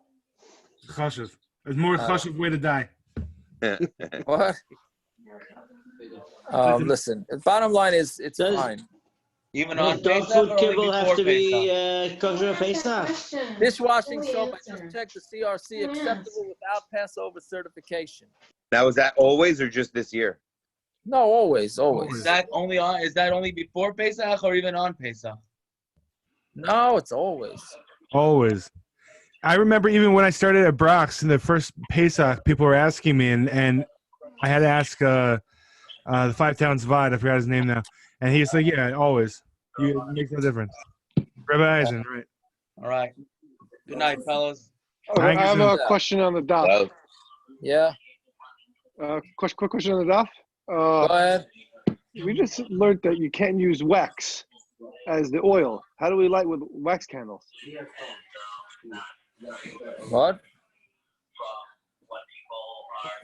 Chashiv. There's more chashiv way to die. What? Listen. Bottom line is, it's fine. Even Does on dog Pesach food or only kibble have before to be Pesach? kosher Pesach? Dishwashing soap. I just checked the CRC acceptable without Passover certification. Now, is that always or just this year? No, always. Is that only before Pesach or even on Pesach? No, it's always. Always. I remember even when I started at Brock's in the first Pesach, people were asking me, and I had to ask the 5-town Zvad, I forgot his name now, and he's like, yeah, always. It makes no difference. Rabbi Eisen, right. All right. Good night, fellas. I have a question on the daf. Yeah. Quick question on the daf. Go ahead. We just learned that you can't use wax as the oil. How do we light with wax candles? What?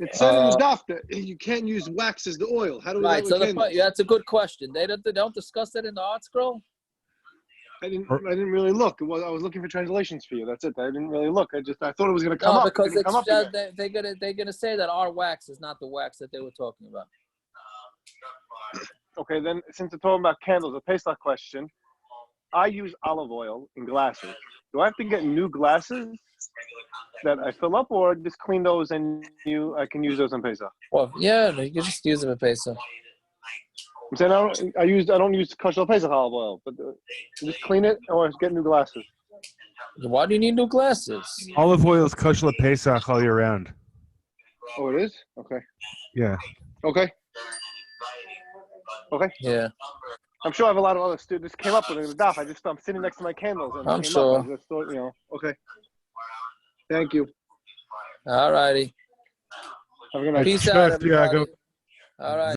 It said in the daf that you can't use wax as the oil. How do we light with candles? That's a good question. They don't discuss that in the art scroll. I didn't really look. I was looking for translations for you. That's it. I didn't really look. I thought it was going to come up. Because it come up they're gonna say that our wax is not the wax that they were talking about. Okay, then since we're talking about candles, a Pesach question. I use olive oil in glasses. Do I have to get new glasses that I fill up, or just clean those and I can use those in Pesach? Well, yeah, you can just use them in Pesach. I'm saying I don't use kosher Pesach olive oil, but just clean it or get new glasses. Why do you need new glasses? Olive oil is kosher Pesach all year round. Oh, it is? Okay. Yeah. Okay. Yeah. I'm sure I have a lot of other students. This came up with it in the daf. I'm sitting next to my candles. And I'm it came sure. Up. I just thought, okay. Thank you. All righty. Have a good night. Peace out, everybody. All right.